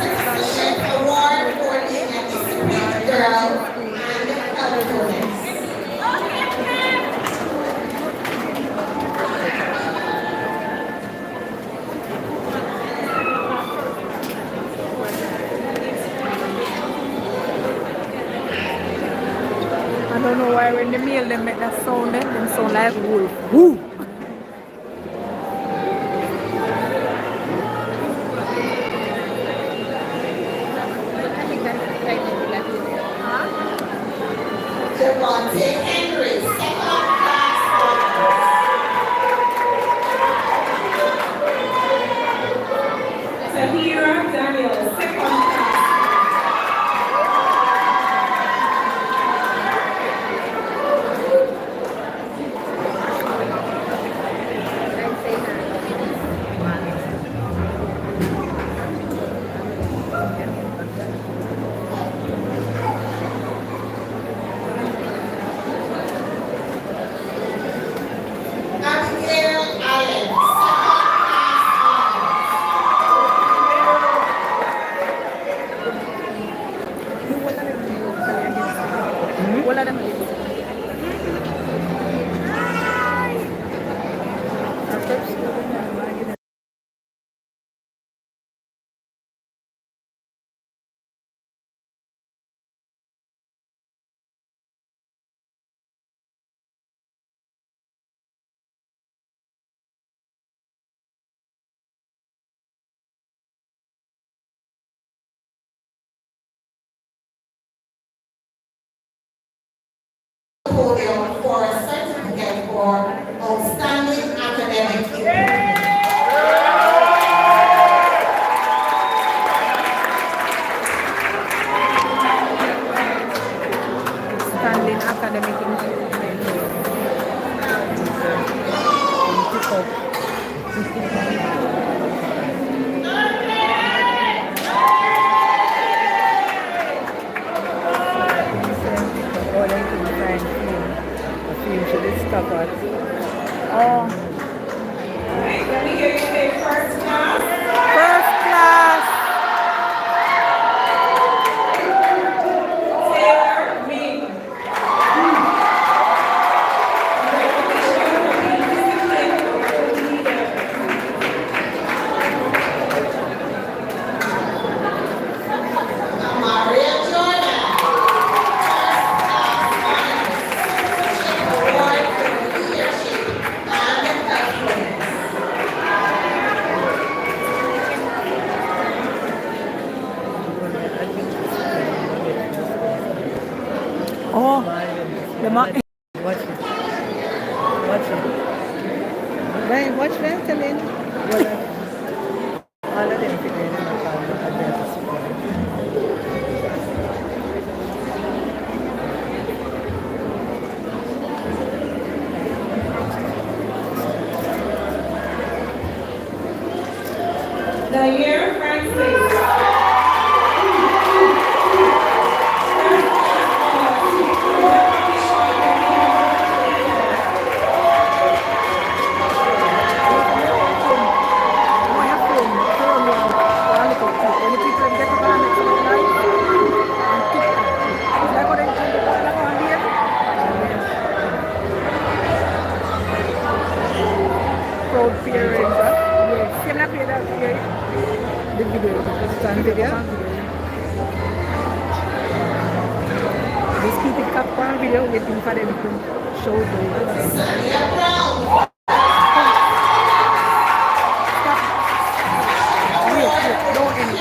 Citizenship Award for being a disciplined girl and helpfulness. I don't know why when the male they make that sound, them sound like wolf. Woo! Devontae Henry, second class honors. Tahira Daniel, second class. Abigail Allen, second What are them? podium for a certificate for outstanding academic improvement. Standing academic improvement. Oh. Can we hear you say first class? First class. Taylor Reed. Recognition for Watch it. Watch it. Right, watch them, tell him. All of them figure in the address. The year Francis. Proud parents, yes. Can I play that again? The video, the video. Just keep it up on video, waiting for them to show the Stop. Wait, don't end.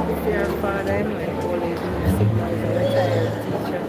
If you're a father anyway, Pollyz is signal as a retired teacher.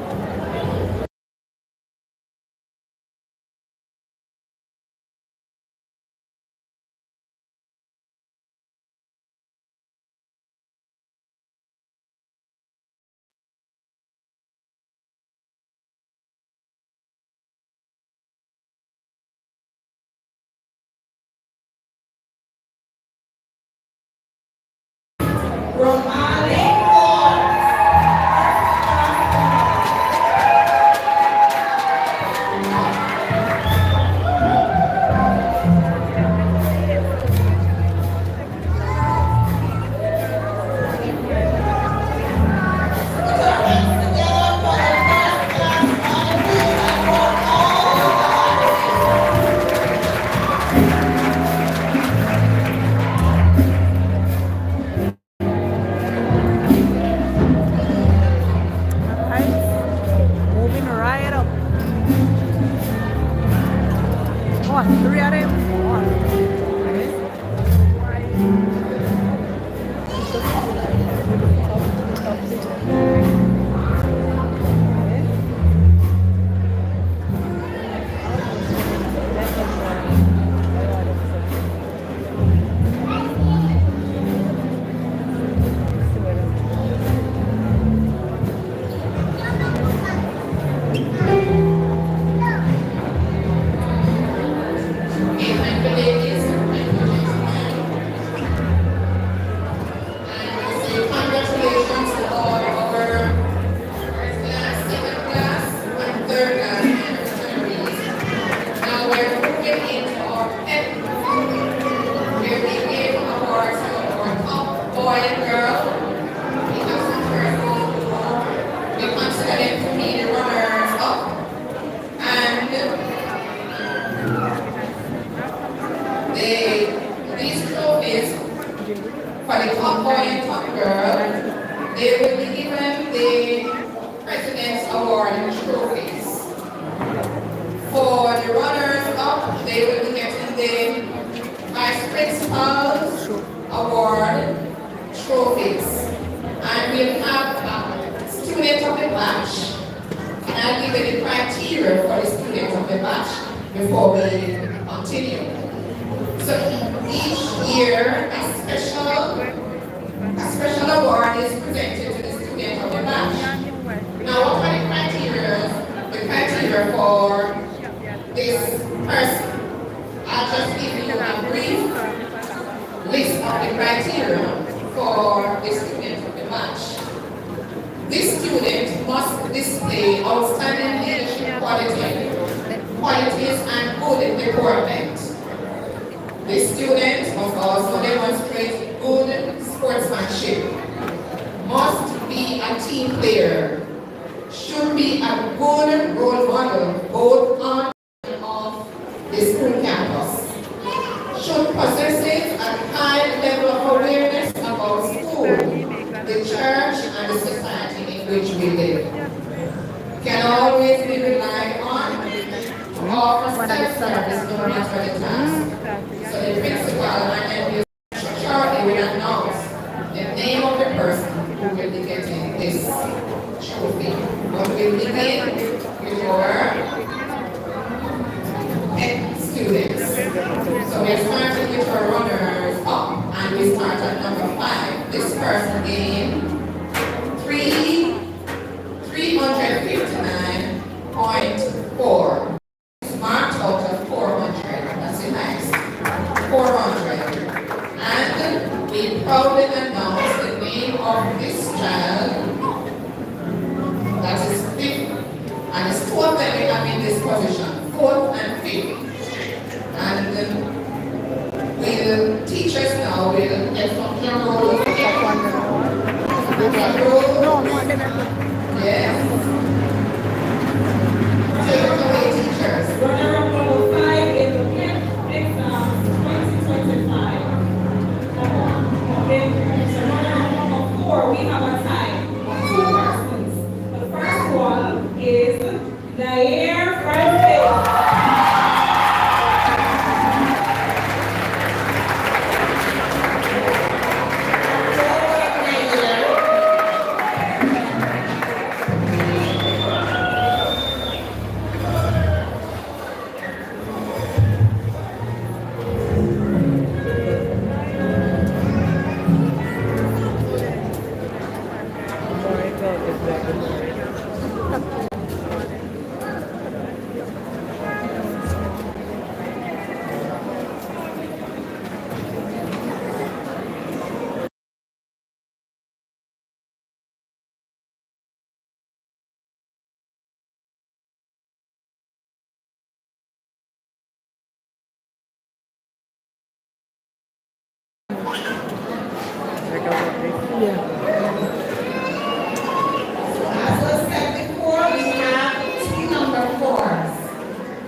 Moving right up. What? Three of them? Congratulations to all our first class, second class, and third class honorees. Now we're moving into our pep, where we give awards to our top boy and girl. We have some persons who we consider them to be the runners up. And these trophies for the top boy and top girl, they will be given the President's Award trophies. For the runners up, they will be getting the Vice Principal's Award trophies. And we'll have a student of the batch. And I'll give you the criteria for the student of the batch before we continue. So each year, a special award is presented to the student of the batch. Now, what are the criteria? The criteria for this person? I'll just give you a brief list of the criteria for the student of the batch. This student must display outstanding leadership qualities and good deportment. The student must also demonstrate good sportsmanship, must be a team player, should be a good role model both on and off the school campus, should possess a high level of awareness about school, the church, and the society in which we live, can always be relied on to offer self-service no matter the task. So the principal and then shortly will announce the name of the person who will be getting this trophy. But we'll begin with your students. So we're starting with our runners up, and we start at number 5. This person gained 359.4. Marked out of 400. That's a nice 400. And we proudly announce the name of this child. That is 5th. And it's 2 of them we have in this position, 4th and 5th. And the teachers now will get from your role. Yes. Take it away, teachers. Runner-up number 5 in the PEP exam 2025. Okay, so runner-up number 4, we have a tie. 2 persons. The first one is Nair Francis. Nair. Yeah. As was said before, we have two number fours.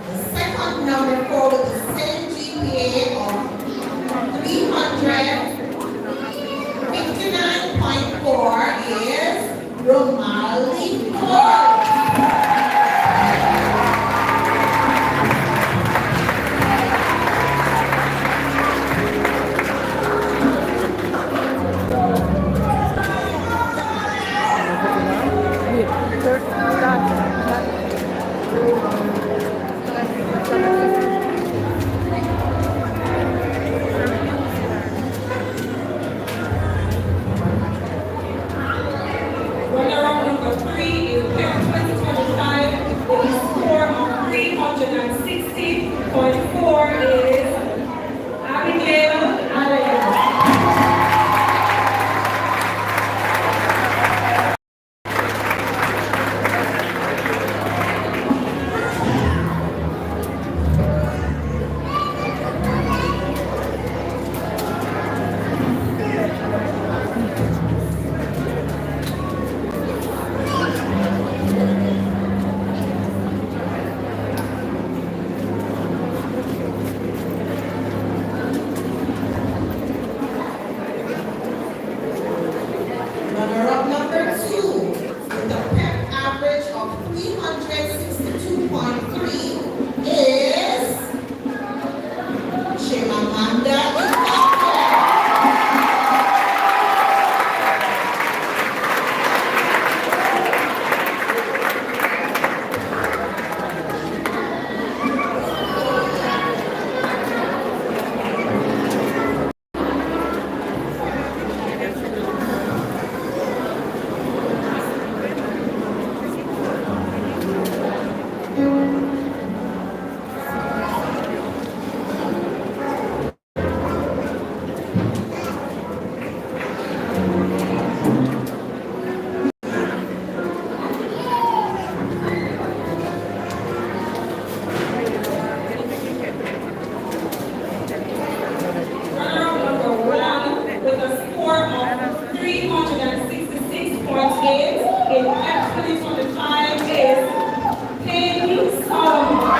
The second number four with the same GPA of 359.4 is Romali Ford. Runner-up number 3 is PEP 2025 with a score of 360.4 is Abigail Allen. Runner-up number 2 with a PEP average of 362.3 is Chimamanda Ngozi. Runner-up number 1 with a score of 366.8 in PEP 2025 is Penny Solomon.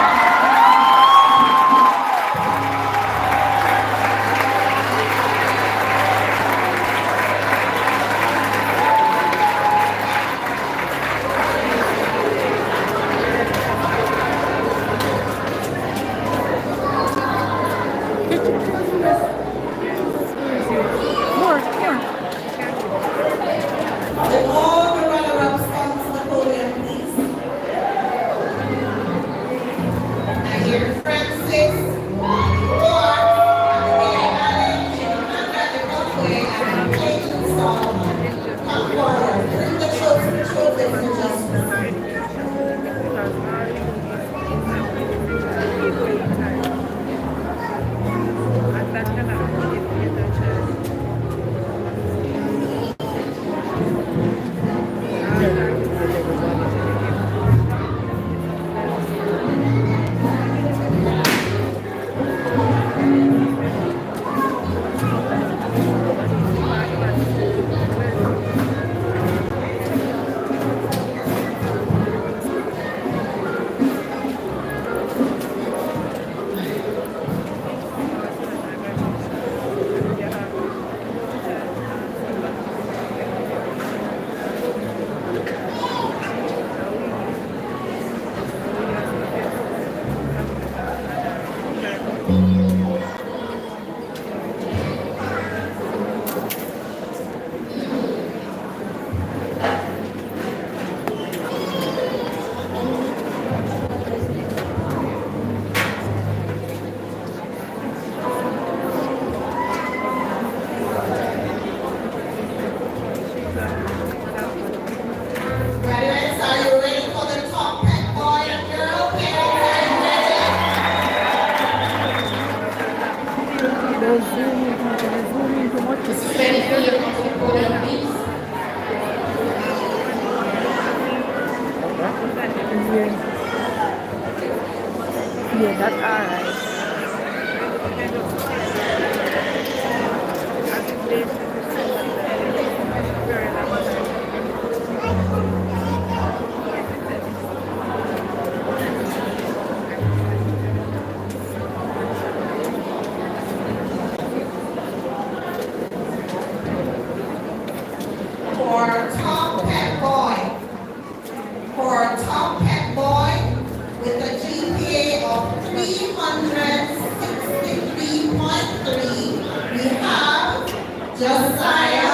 More. With all the for top pet boy. For top pet boy with a GPA of 363.3, we have Josiah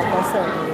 Tyson.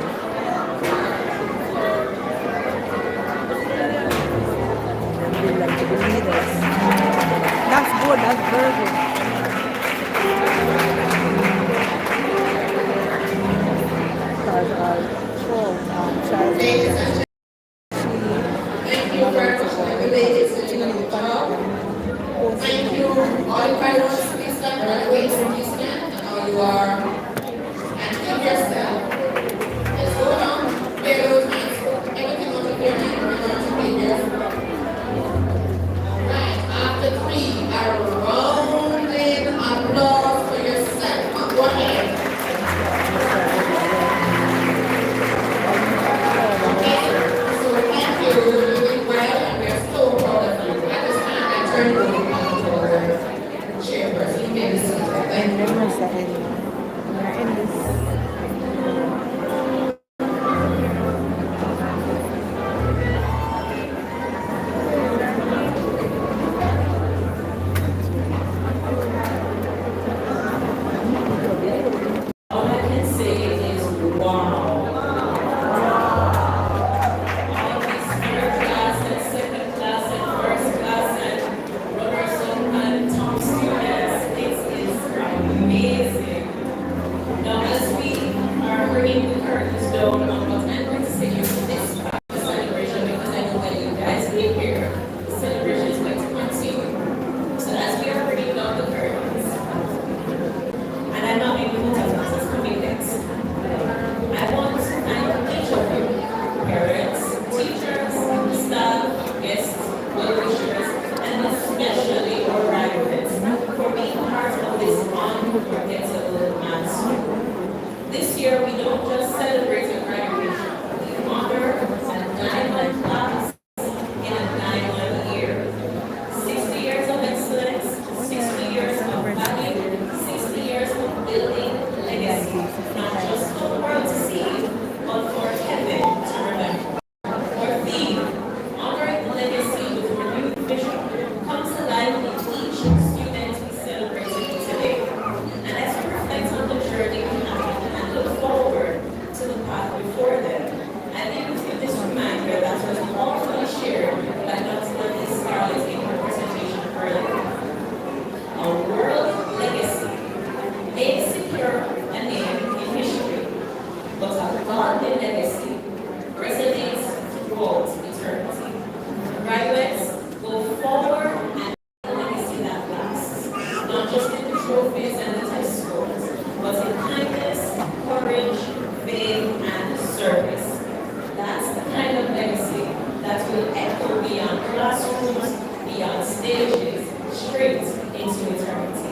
ages straight into eternity.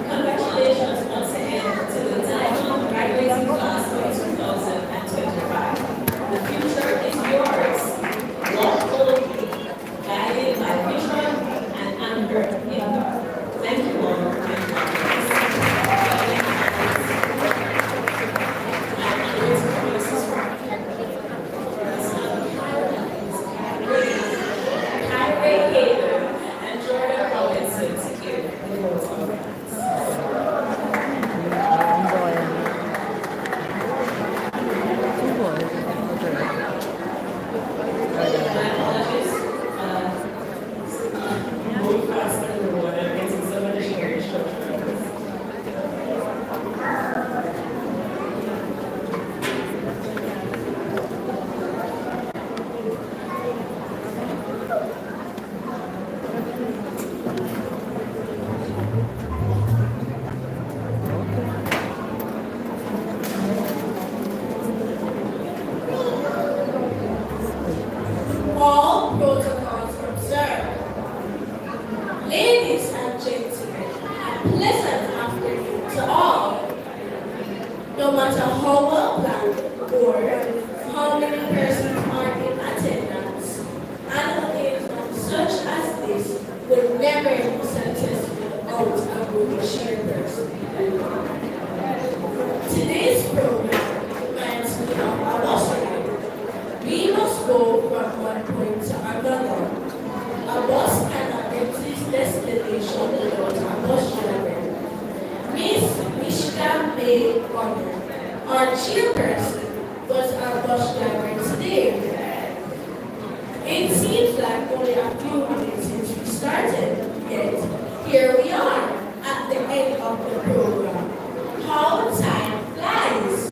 Congratulations once again to the Diamond graduating class of 2025. The future is yours. Walk boldly, guided by vision and anchored in God. Thank you all. All protocols observed. Ladies and gentlemen, a pleasant afternoon to all. No matter how well planned or how many persons are in attendance, an occasion such as this will never be successful without a good chairperson. Today's program reminds me of a bus ride. We must go from one point to another. A bus cannot get to its destination without a bus driver. Miss Michigan May Honor, our chairperson, was our bus driver today. It seems like only a few minutes since we started, yet here we are at the end of the program. How time flies!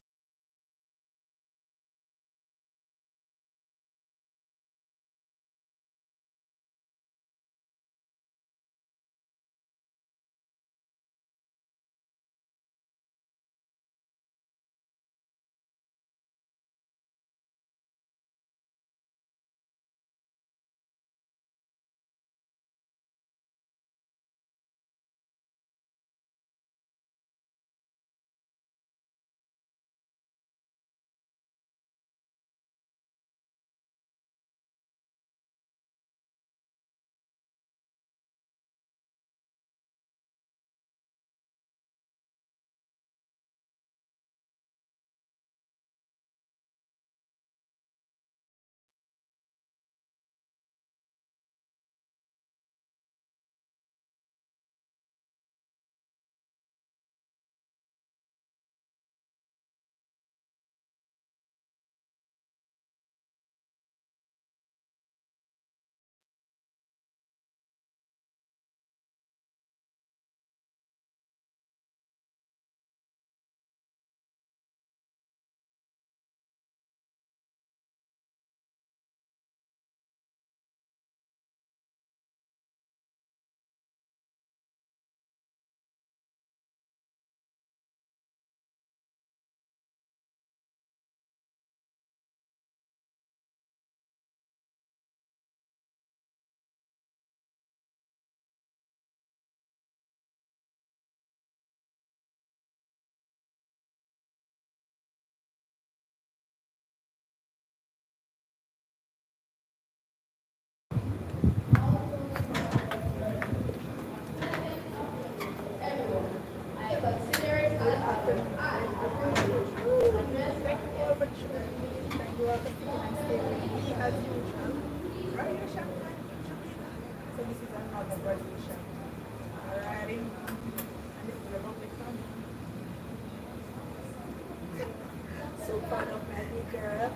So proud of my girl.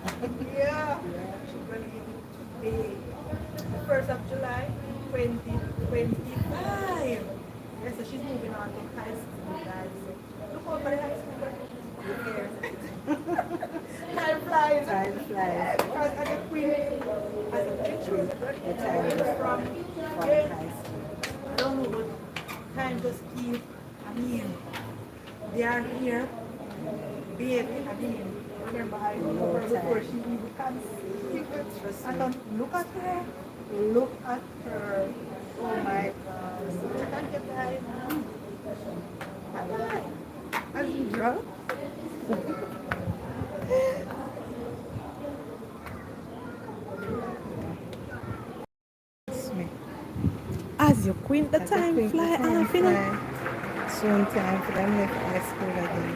Yeah. She's going to be the 1st of July, 2025. Yes, so she's moving on to high school, guys. So look out for the high school. Time flies. Time flies. Because as a queen, as a picture, the time is from high school. I don't know, but time just keeps, they are here, baby, remember I know her before she even can see. I don't look at her. Oh my God. Thank you, guys. Bye-bye. As usual. As you quint the time fly off, you know. Soon time for them left high school again.